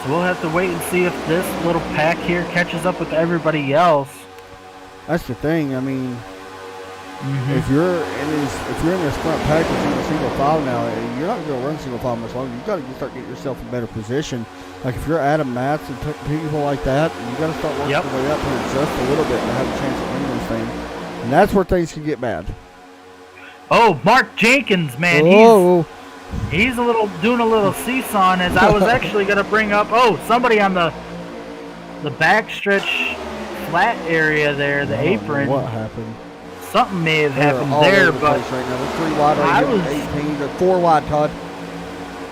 so we'll have to wait and see if this little pack here catches up with everybody else. That's the thing. I mean, if you're in this front pack with a single file now, you're not going to run single file much longer. You've got to start getting yourself in better position. Like if you're Adam Matz and people like that, you got to start working your way up here just a little bit to have a chance at winning this thing. And that's where things can get bad. Oh, Mark Jenkins, man, he's doing a little seesawing. As I was actually going to bring up, somebody on the backstretch flat area there, the apron. What happened? Something may have happened there, but right now. They're 3 wide right here, 18 to 4 wide, Todd.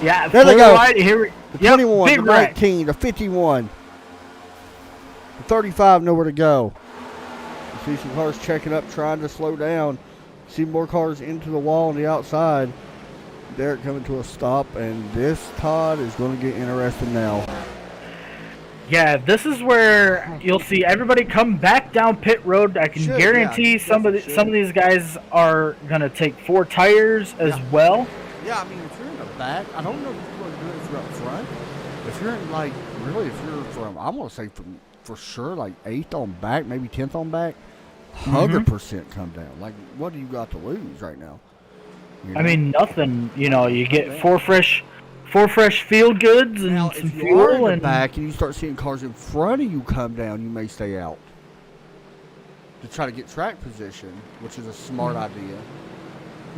Yeah, there they go. Wide, here, the 21, the 19, the 51, the 35, nowhere to go. You see some cars checking up, trying to slow down. See more cars into the wall on the outside. Derek coming to a stop, and this, Todd, is going to get interesting now. Yeah, this is where you'll see everybody come back down pit road. I can guarantee some of these guys are going to take 4 tires as well. Yeah, I mean, if you're in the back, I don't know if you're going to do it if you're up front. If you're in, if you're from, I'm going to say for sure, 8th on back, maybe 10th on back, 100% come down. Like, what do you got to lose right now? I mean, nothing. You get 4 fresh field goods and now, some if you fuel are in the and back and you start seeing cars in front of you come down, you may stay out to try to get track position, which is a smart idea.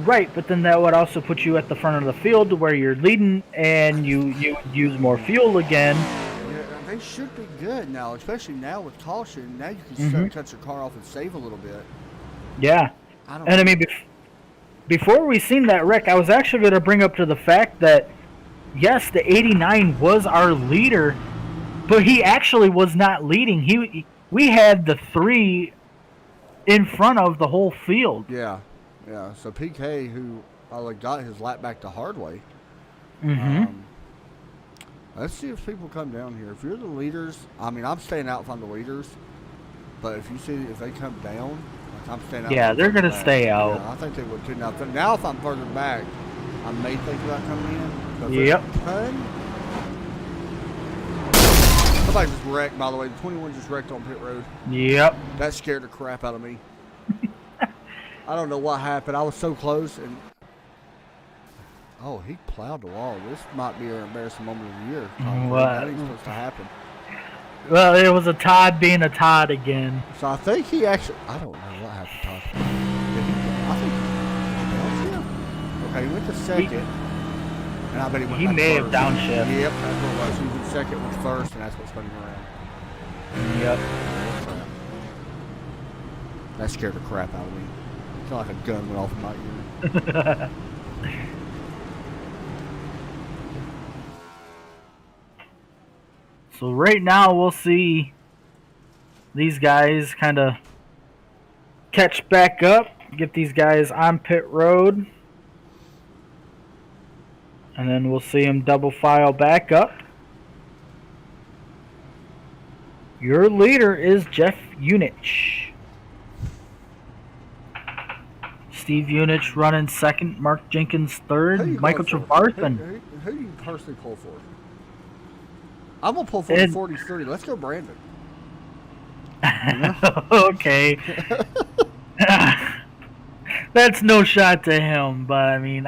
Right, but then that would also put you at the front of the field to where you're leading and you use more fuel again. Yeah, they should be good now, especially now with caution. Now you can cut your car off and save a little bit. Yeah, I mean, before we seen that wreck, I was actually going to bring up to the fact that yes, the 89 was our leader, but he actually was not leading. We had the 3 in front of the whole field. Yeah. So PK, who got his lap back the hard way. Let's see if people come down here. If you're the leaders, I mean, I'm staying out from the leaders, but if they come down, I'm staying out. Yeah, they're gonna stay out. Yeah, I think they would too. Now if I'm further back, I may think about coming in. Yep. Somebody just wrecked, by the way. The 21 just wrecked on pit road. Yep. That scared the crap out of me. I don't know what happened. I was so close, and he plowed the wall. This might be an embarrassing moment of the year. That ain't supposed to happen. Well, it was a Todd being a Todd again. So I think he actually. I don't know what happened, Todd. Okay, he went to second. And I bet he went He may have downshift. Yep, that's what it was. He was second, went first, and that's what's spun him around. Yep. That scared the crap out of me. It's like a gun went off in my ear. So right now we'll see these guys kind of catch back up, get these guys on pit road. And then we'll see him double file back up. Your leader is Jeff Unich. Steve Unich running second. Mark Jenkins third. Michael Trevarthen. Who do you personally pull for? I'm going to pull for the 43. Let's go Brandon. Okay. That's no shot to him, but I mean,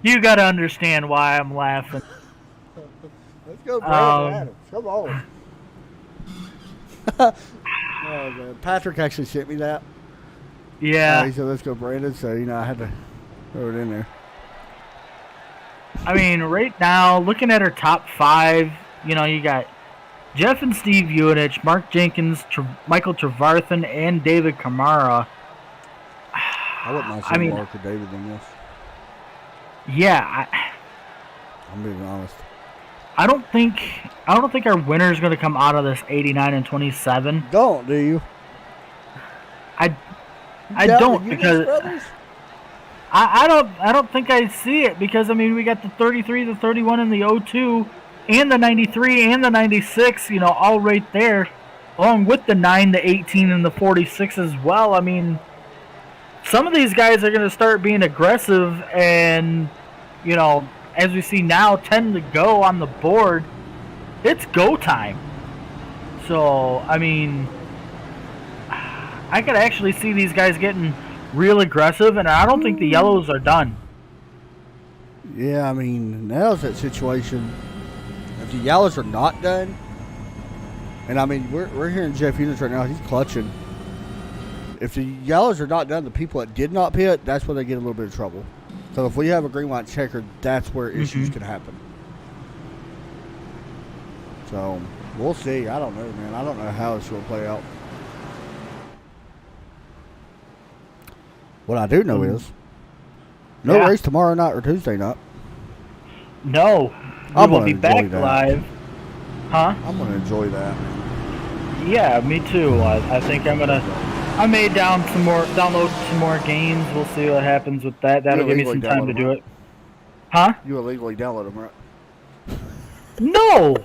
you got to understand why I'm laughing. Let's go, Brandon Adams. Come on. Oh man, Patrick actually sent me that. Yeah. He said, "Let's go, Brandon." So I had to throw it in there. I mean, right now, looking at our top 5, you know, you got Jeff and Steve Unich, Mark Jenkins, Michael Trevarthen, and David Kamara. I wouldn't mind I seeing mean, Mark or David in this. Yeah, I'm being honest. I don't think our winner is going to come out of this 89 and 27. Don't, do you? I Yeah, don't, the Unich because brothers? I don't think I see it, because I mean, we got the 33, the 31, and the 02, and the 93 and the 96, you know, all right there, along with the 9, the 18, and the 46 as well. I mean, some of these guys are going to start being aggressive, and you know, as we see now, 10 to go on the board. It's go time. So I mean, I could actually see these guys getting real aggressive, and I don't think the yellows are done. Yeah, I mean, now's that situation. If the yellows are not done, and I mean, we're hearing Jeff Unich right now, he's clutching. If the yellows are not done, the people that did not pit, that's where they get a little bit of trouble. So if we have a green white checker, that's where issues can happen. So we'll see. I don't know, man. I don't know how it's going to play out. What I do know is no race tomorrow night or Tuesday night. No, we will be back live. Huh? I'm going to enjoy that. Yeah, me too. I think I may download some more games. We'll see what happens with that. That'll give me some time to do it. Huh? You illegally download them, right? No.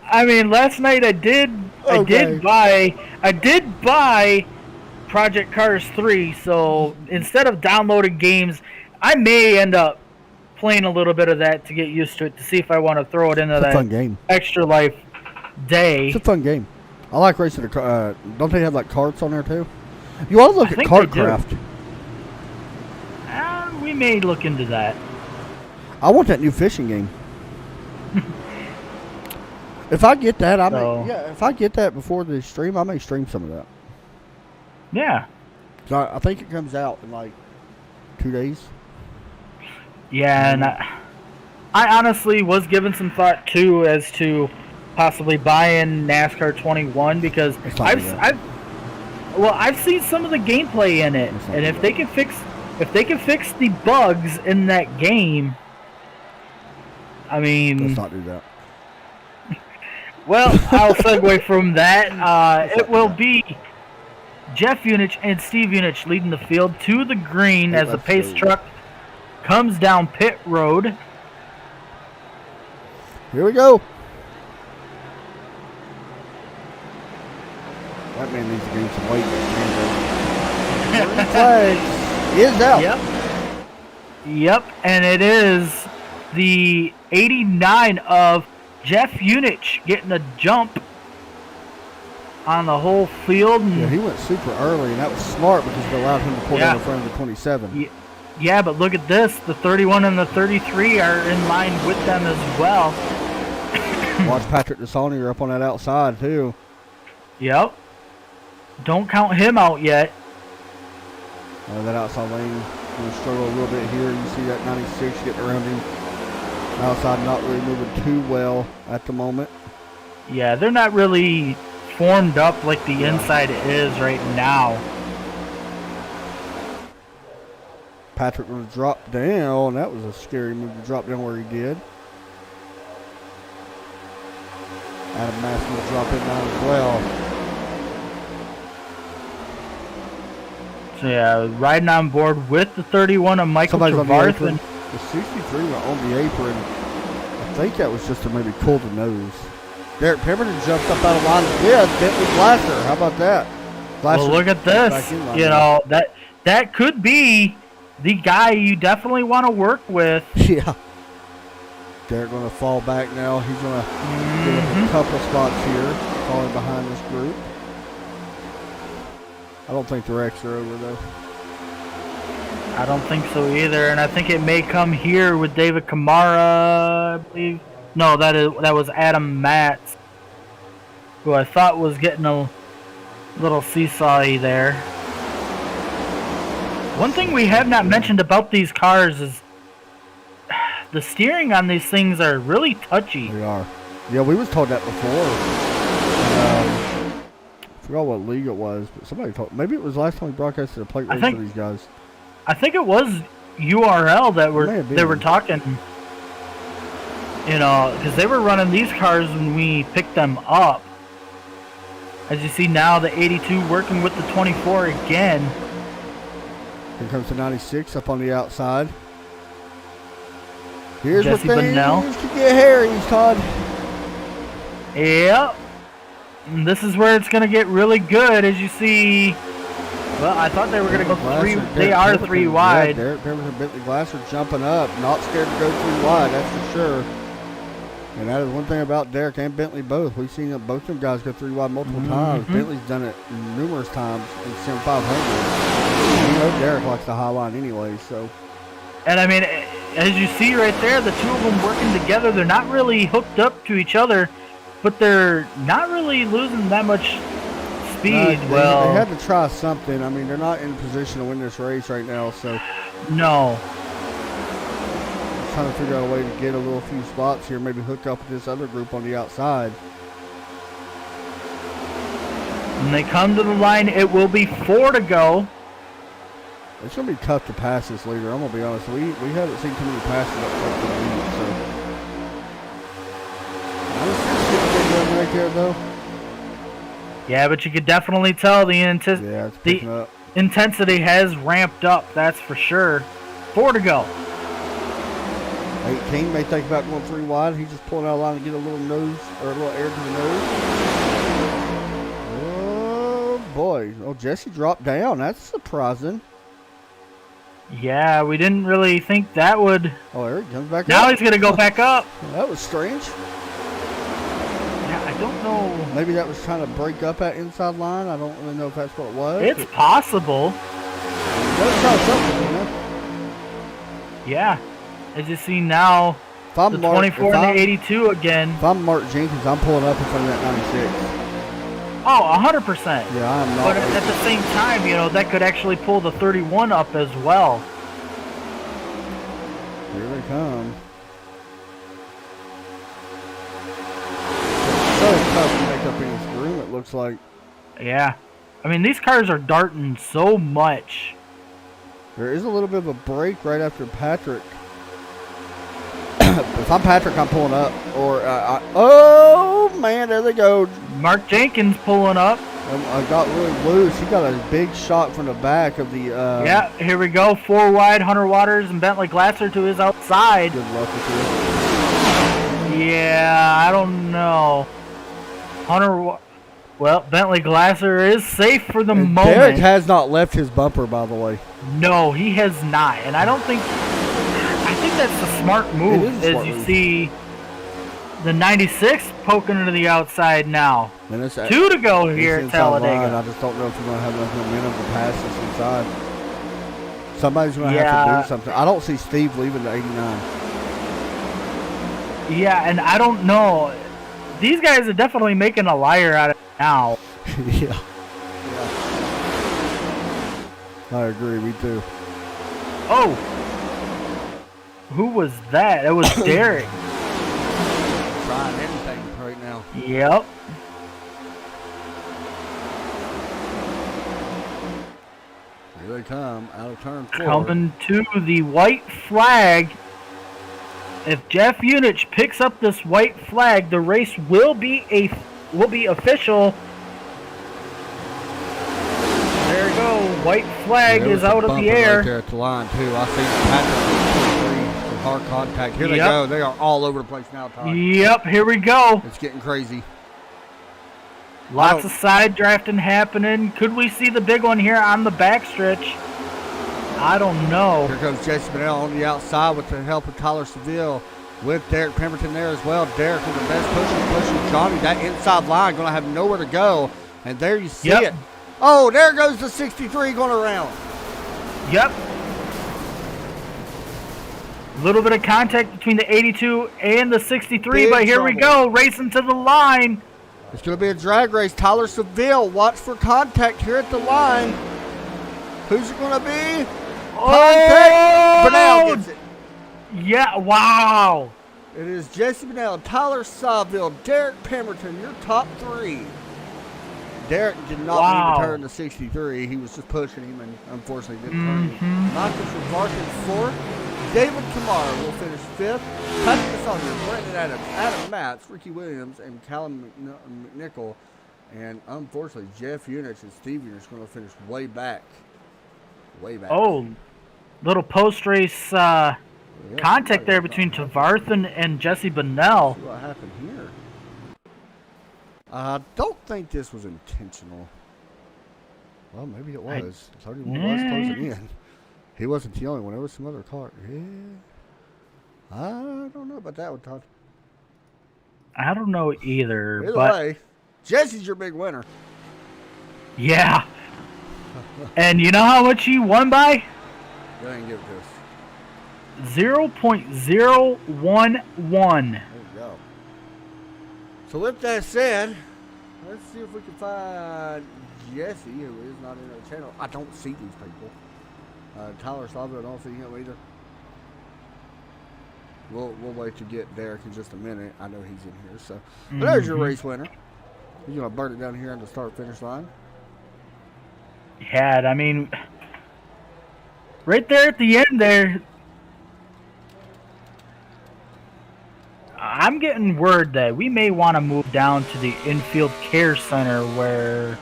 I mean, last night I did buy Project Cars 3, so instead of downloading games, I may end up playing a little bit of that to get used to it, to see if I want to throw it into that fun game. Extra Life day. It's a fun game. I like racing the car. Don't they have like carts on there too? You ought to look at Kartcraft. We may look into that. I want that new fishing game. If I get that, if I get that before the stream, I may stream some of that. Yeah. So I think it comes out in like 2 days. Yeah, and I honestly was given some thought too as to possibly buying NASCAR 21, because I've seen some of the gameplay in it, and if they can fix the bugs in that game, I mean, let's not do that. Well, I'll segue from that. It will be Jeff Unich and Steve Unich leading the field to the green as the pace truck comes down pit road. Here we go. That man needs to gain some weight. Green flag is out. Yep, and it is the 89 of Jeff Unich getting a jump on the whole field. Yeah, he went super early, and that was smart because it allowed him to pull down in front of the 27. Yeah, but look at this. The 31 and the 33 are in line with them as well. Watch Patrick DeSaulnier up on that outside, too. Yep. Don't count him out yet. That outside lane going to struggle a little bit here. You see that 96 getting around him. Outside not really moving too well at the moment. Yeah, they're not really formed up like the inside is right now. Patrick going to drop down. That was a scary move to drop down where he did. Adam Mass will drop in down as well. So yeah, riding on board with the 31 of Michael Trevarthen. The 63 went on the apron. I think that was just to maybe cool the nose. Derek Pemberton jumped up out of line of Bentley Glasser. How about that? Glasser, well, look at this. You know, that could be the guy you definitely want to work with. Yeah. Derek going to fall back now. He's going to give up a couple spots here, falling behind this group. I don't think the wrecks are over, though. I don't think so either, and I think it may come here with David Kamara, I believe. No, that was Adam Matz, who I thought was getting a little seesawy there. One thing we have not mentioned about these cars is the steering on these things are really touchy. They are. Yeah, we was told that before. I forgot what league it was, but somebody told. Maybe it was last time we broadcasted a plate race for these guys. I think it was URL that were talking. You know, because they were running these cars when we picked them up. As you see now, the 82 working with the 24 again. Here comes the 96 up on the outside. Here's Jesse what things Bunnell. could get hairy, Todd. Yep. And this is where it's going to get really good, as you see. Well, I thought they were going to go three. They are three wide. Yeah, Derek Pemberton, Bentley Glasser jumping up. Not scared to go 3 wide, that's for sure. And that is one thing about Derek and Bentley both. We've seen both of them guys go 3 wide multiple times. Bentley's done it numerous times in Sim 500. You know Derek likes the high line anyway, so. And I mean, as you see right there, the two of them working together, they're not really hooked up to each other, but they're not really losing that much speed. They had to try something. I mean, they're not in position to win this race right now, so. No. Trying to figure out a way to get a few spots here, maybe hook up with this other group on the outside. When they come to the line, it will be 4 to go. It's going to be tough to pass this leader, I'm going to be honest. We haven't seen too many passes up front to the lead, so. I was just getting a big run right there, though. Yeah, but you could definitely tell the intensity has ramped up, that's for sure. 4 to go. 18 may think about going 3 wide. He's just pulling out a line to get a little nose, or a little air to the nose. Oh, boy. Oh, Jesse dropped down. That's surprising. Yeah, we didn't really think that would. Oh, there he comes back now up. He's going to go back up. That was strange. Yeah, I don't know. Maybe that was trying to break up that inside line. I don't really know if that's what it was. It's possible. Let's try something, you know? Yeah. As you see now, the 24 and the 82 again. If I'm Mark Jenkins, I'm pulling up in front of that 96. Oh, 100%. Yeah, I'm not. But at the same time, you know, that could actually pull the 31 up as well. Here they come. It's so tough to make up in this room, it looks like. Yeah. I mean, these cars are darting so much. There is a little bit of a break right after Patrick. If I'm Patrick, I'm pulling up. Oh, man, there they go. Mark Jenkins pulling up. I got really loose. He got a big shot from the back of the... yeah, here we go. 4 wide, Hunter Waters and Bentley Glasser to his outside. Good luck with this. Yeah, I don't know. Bentley Glasser is safe for the moment. Derek has not left his bumper, by the way. No, he has not. And I think that's the smart move, as you see the 96 poking into the outside now. 2 to go here at Talladega. I just don't know if we're going to have enough momentum to pass this inside. Somebody's going to have to do something. I don't see Steve leaving the 89. Yeah, and I don't know. These guys are definitely making a liar out of it now. Yeah. I agree, me too. Oh! Who was that? It was Derek. Trying anything right now. Yep. Here they come, out of turn 4. Coming to the white flag. If Jeff Unich picks up this white flag, the race will be official. There we go. White flag is out of the air. Right there at the line too. I see Patrick with hard contact. Here they go. They are all over the place now, Todd. Yep. Here we go. It's getting crazy. Lots of side drafting happening. Could we see the big one here on the backstretch? I don't know. Here comes Jason Bunnell on the outside with the help of Tyler Seville. With Derek Pemberton there as well. Derek with the best pushing Johnny. That inside line going to have nowhere to go. And there you see it. Oh, there goes the 63 going around. Yep. A little bit of contact between the 82 and the 63, but here we go, racing to the line. It's going to be a drag race. Tyler Seville, watch for contact here at the line. Who's it going to be? Contact. Bernal gets it. Yeah, wow. It is Jesse Bernal, Tyler Sawville, Derek Pemberton, your top three. Derek did not need to turn to 63. He was just pushing him and unfortunately didn't turn him. Michael Varkin fourth. David Kamara will finish fifth. Patrick Saunders, Brandon Adams, Adam Matz, Ricky Williams, and Callum McNichol. And unfortunately, Jeff Unich and Steve Unich are going to finish way back. Way back. Oh, little post-race contact there between Tavarthan and Jesse Bernal. See what happened here. I don't think this was intentional. Well, maybe it was. 31 was closing in. He wasn't the only one. There was some other car. Yeah. I don't know about that one, Todd. I don't know either. Either but way, Jesse's your big winner. Yeah. And you know how much he won by? Go ahead and give it to us. 0.011. There you go. So with that said, let's see if we can find Jesse, who is not in our channel. I don't see these people. Tyler Sawville, I don't see him either. We'll wait to get Derek in just a minute. I know he's in here. So but there's your race winner. You're gonna burn it down here on the start-finish line. Yeah, I mean, right there at the end there, I'm getting word that we may want to move down to the infield care center where...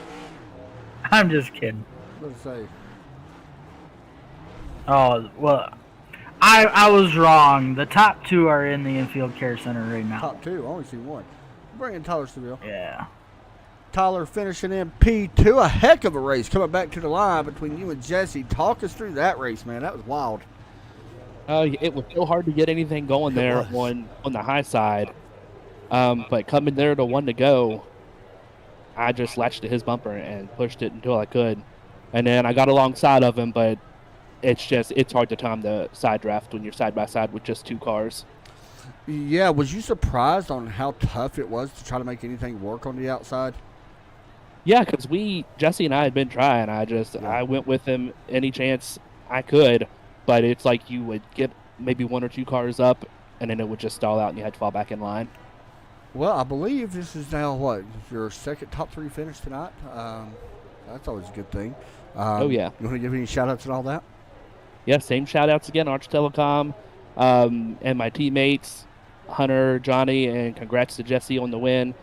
I'm just kidding. Let's say. Oh, well, I was wrong. The top two are in the infield care center right now. Top two. I only see one. Bring in Tyler Sawville. Yeah. Tyler finishing in P2. A heck of a race coming back to the line between you and Jesse. Talk us through that race, man. That was wild. It was so hard to get anything going there on the high side. But coming there to one to go, I just latched to his bumper and pushed it until I could. And then I got alongside of him, but it's hard to time the side draft when you're side by side with just two cars. Yeah, was you surprised on how tough it was to try to make anything work on the outside? Yeah, because Jesse and I had been trying. I went with him any chance I could, but it's like you would get maybe one or two cars up, and then it would just stall out, and you had to fall back in line. Well, I believe this is now your second top three finish tonight. That's always a good thing. Oh yeah. You want to give any shout outs and all that? Yeah, same shout outs again, Arch Telecom, and my teammates, Hunter, Johnny, and congrats to Jesse on the win.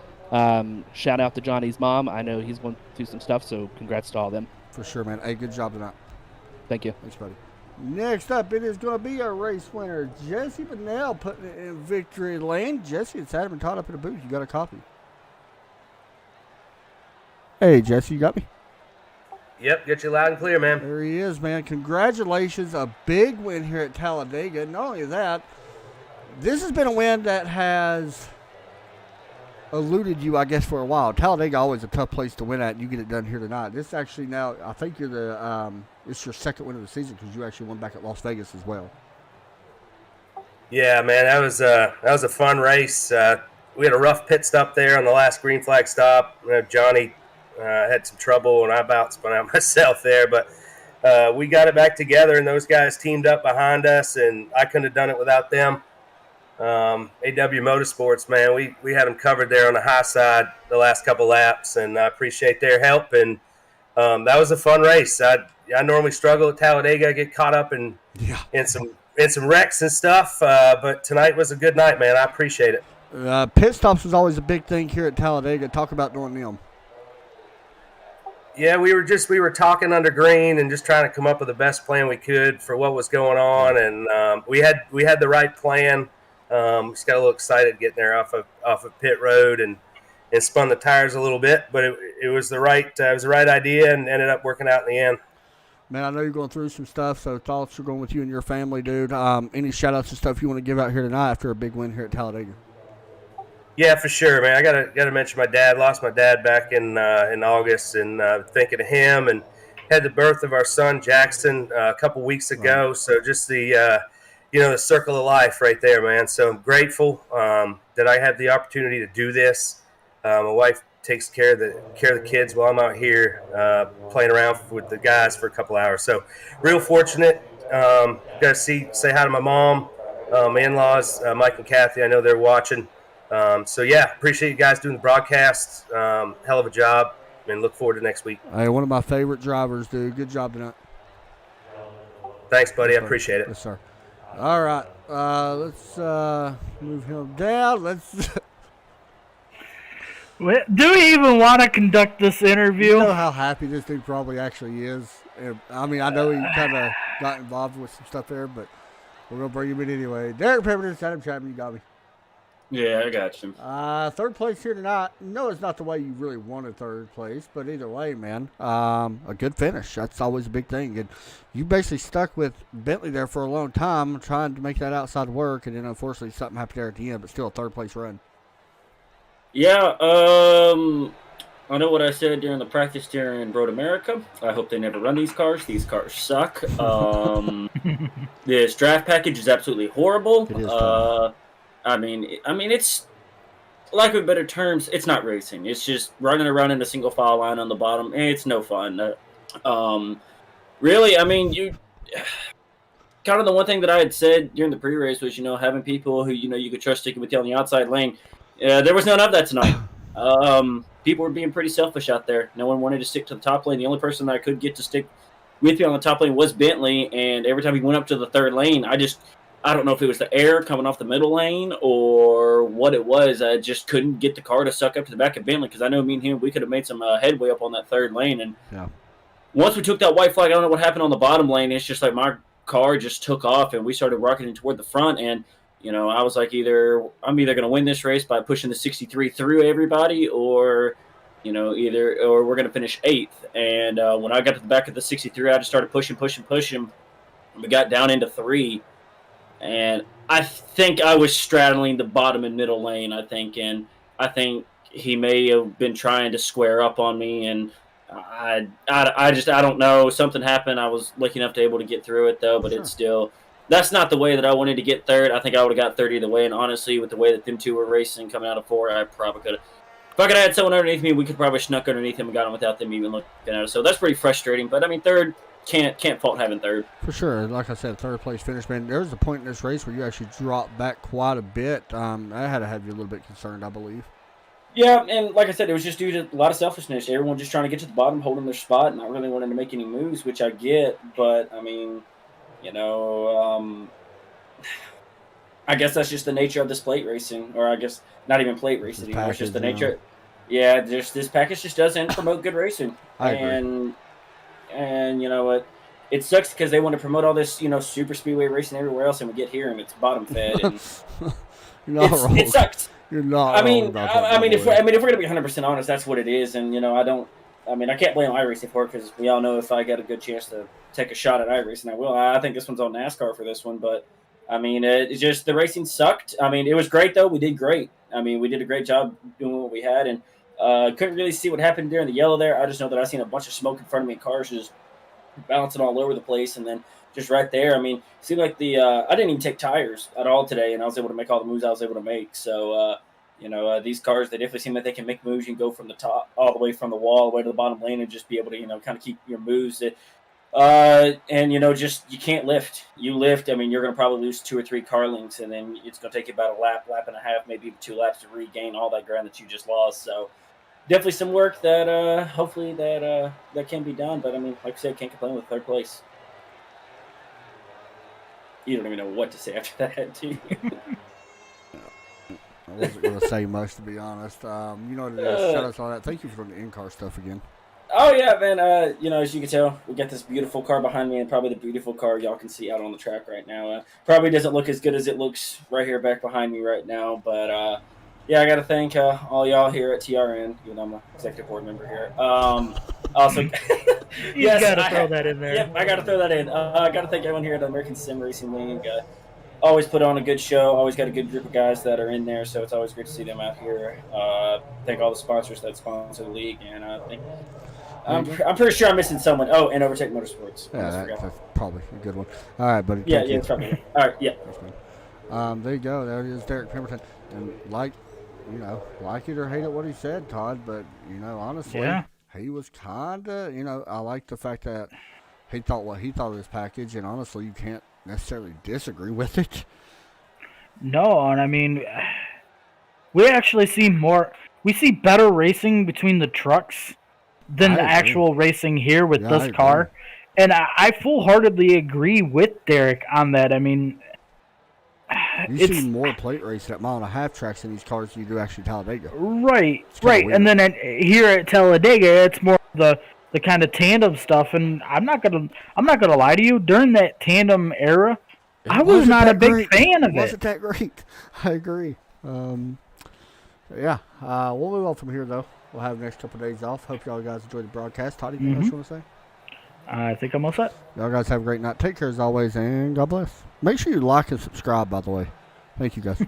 Shout out to Johnny's mom. I know he's going through some stuff, so congrats to all of them. For sure, man. Hey, good job tonight. Thank you. Thanks, buddy. Next up, it is going to be our race winner, Jesse Bernal, putting it in victory lane. Jesse, it's Adam and Todd up in the booth. You got a copy. Hey, Jesse, you got me? Yep, get you loud and clear, man. There he is, man. Congratulations. A big win here at Talladega. Not only that, this has been a win that has eluded you, I guess, for a while. Talladega always a tough place to win at, and you get it done here tonight. This actually now, I think you're it's your second win of the season because you actually won back at Las Vegas as well. Yeah, man, that was a fun race. We had a rough pit stop there on the last green flag stop. Johnny had some trouble, and I about spun out myself there, but we got it back together, and those guys teamed up behind us, and I couldn't have done it without them. AW Motorsports, man, we had them covered there on the high side the last couple laps, and I appreciate their help, and that was a fun race. I normally struggle at Talladega, get caught up in some wrecks and stuff, but tonight was a good night, man. I appreciate it. Pit stops was always a big thing here at Talladega. Talk about doing them. Yeah, we were talking under green and just trying to come up with the best plan we could for what was going on, and we had the right plan. Just got a little excited getting there off of pit road and spun the tires a little bit, but it was the right idea and ended up working out in the end. Man, I know you're going through some stuff, so thoughts are going with you and your family, dude. Any shout-outs and stuff you want to give out here tonight after a big win here at Talladega? Yeah, for sure, man. I gotta mention my dad. Lost my dad back in August, and thinking of him, and had the birth of our son Jackson a couple weeks ago. Right. So just the the circle of life right there, man. So I'm grateful that I had the opportunity to do this. My wife takes care of the kids while I'm out here playing around with the guys for a couple hours. So real fortunate. Got to say hi to my mom, my in-laws, Mike and Kathy. I know they're watching. So yeah, appreciate you guys doing the broadcast. Hell of a job, and look forward to next week. Hey, one of my favorite drivers, dude. Good job tonight. Thanks, buddy. Yes, I appreciate it. Yes, sir. All right. Let's move him down. Let's. Do we even want to conduct this interview? You know how happy this dude probably actually is. I mean, I know he kind of got involved with some stuff there, but we're gonna bring him in anyway. Derek Pemberton, Untitled Chapter, you got me. Yeah, I got you. Third place here tonight. No, it's not the way you really wanted third place, but either way, man, a good finish. That's always a big thing. And you basically stuck with Bentley there for a long time, trying to make that outside work, and then unfortunately something happened there at the end, but still a third place run. Yeah, I know what I said during the practice during Road America. I hope they never run these cars. These cars suck. This draft package is absolutely horrible. It is I mean, it's, lack of better terms, it's not racing. It's just running around in a single file line on the bottom. It's no fun. Really, I mean, you kind of the one thing that I had said during the pre-race was, having people who, you could trust sticking with you on the outside lane. There was none of that tonight. People were being pretty selfish out there. No one wanted to stick to the top lane. The only person that I could get to stick with me on the top lane was Bentley, and every time he went up to the third lane, I don't know if it was the air coming off the middle lane or what it was. I just couldn't get the car to suck up to the back of Bentley because I know me and him, we could have made some headway up on that third lane. And once we took that white flag, I don't know what happened on the bottom lane. It's just like my car just took off and we started rocketing toward the front. And, I was like, I'm either going to win this race by pushing the 63 through everybody or, or we're going to finish 8th. And when I got to the back of the 63, I just started pushing. And we got down into 3. And I think I was straddling the bottom and middle lane, and I think he may have been trying to square up on me, and I don't know. Something happened. I was lucky enough to able to get through it, though, but It's still, that's not the way that I wanted to get third. I think I would have got third either way, and honestly, with the way that them two were racing coming out of 4, I probably could have. If I could have had someone underneath me, we could probably snuck underneath him and got him without them even looking at us. So that's pretty frustrating, but, third, can't fault having third. For sure. Like I said, third place finish, man. There was a point in this race where you actually dropped back quite a bit. I had to have you a little bit concerned, I believe. Yeah, and like I said, it was just due to a lot of selfishness. Everyone just trying to get to the bottom, holding their spot, and not really wanting to make any moves, which I get. But, I guess that's just the nature of this plate racing. Or I guess not even plate racing anymore. It's just the nature. Yeah, this package just doesn't promote good racing. I agree. And you know what? It sucks because they want to promote all this, super speedway racing everywhere else, and we get here and it's bottom fed. And it sucks. You're not. If we're gonna be 100% honest, that's what it is. And I can't blame iRacing for it because we all know if I got a good chance to take a shot at iRacing, I will. I think this one's on NASCAR for this one, but it's just the racing sucked. It was great though. We did great. We did a great job doing what we had, and couldn't really see what happened during the yellow there. I just know that I seen a bunch of smoke in front of me and cars just bouncing all over the place. And then just right there, it seemed like I didn't even take tires at all today, and I was able to make all the moves I was able to make. So, these cars, they definitely seem like they can make moves. You can go from the top all the way from the wall all the way to the bottom lane and just be able to, kind of keep your moves. Just you can't lift. You lift, you're going to probably lose 2 or 3 car lengths, and then it's going to take you about a lap and a half, maybe even 2 laps to regain all that ground that you just lost. So definitely some work that hopefully that can be done. But like I said, can't complain with third place. You don't even know what to say after that, do you? I wasn't going to say much, to be honest. You know what it is. Shout out to all that. Thank you for the in-car stuff again. Oh, yeah, man. As you can tell, we got this beautiful car behind me and probably the beautiful car y'all can see out on the track right now. Probably doesn't look as good as it looks right here back behind me right now. But, I got to thank all y'all here at TRN. I'm an executive board member here. Also, you got to throw that in there. Yep, I got to throw that in. I got to thank everyone here at the American Sim Racing League. Always put on a good show. Always got a good group of guys that are in there, so it's always great to see them out here. Thank all the sponsors that sponsor the league, and I'm pretty sure I'm missing someone. Oh, and Overtake Motorsports. Yeah, that's probably a good one. All right, buddy. Yeah, it's probably good. All right, yeah. There you go. There it is, Derek Pemberton. And like it or hate it what he said, Todd, but honestly, he was kinda. I like the fact that he thought what he thought of this package, and honestly, you can't necessarily disagree with it. No, and I mean, we actually see we see better racing between the trucks than I the agree. actual racing here with Yeah, I this agree. car. And I full-heartedly agree with Derek on that. I mean, You see more plate racing at 1.5 tracks in these cars than you do actually Talladega. right, kinda right. weird. And then here at Talladega, it's more the kind of tandem stuff. And I'm not gonna lie to you. During that tandem era, I was wasn't not a that big great. fan of Wasn't it. that great? I agree. Yeah, we'll move on from here though. We'll have the next couple of days off. Hope y'all guys enjoyed the broadcast. Todd, anything else you want to say? I think I'm all set. Y'all guys have a great night. Take care as always, and God bless. Make sure you like and subscribe, by the way. Thank you, guys.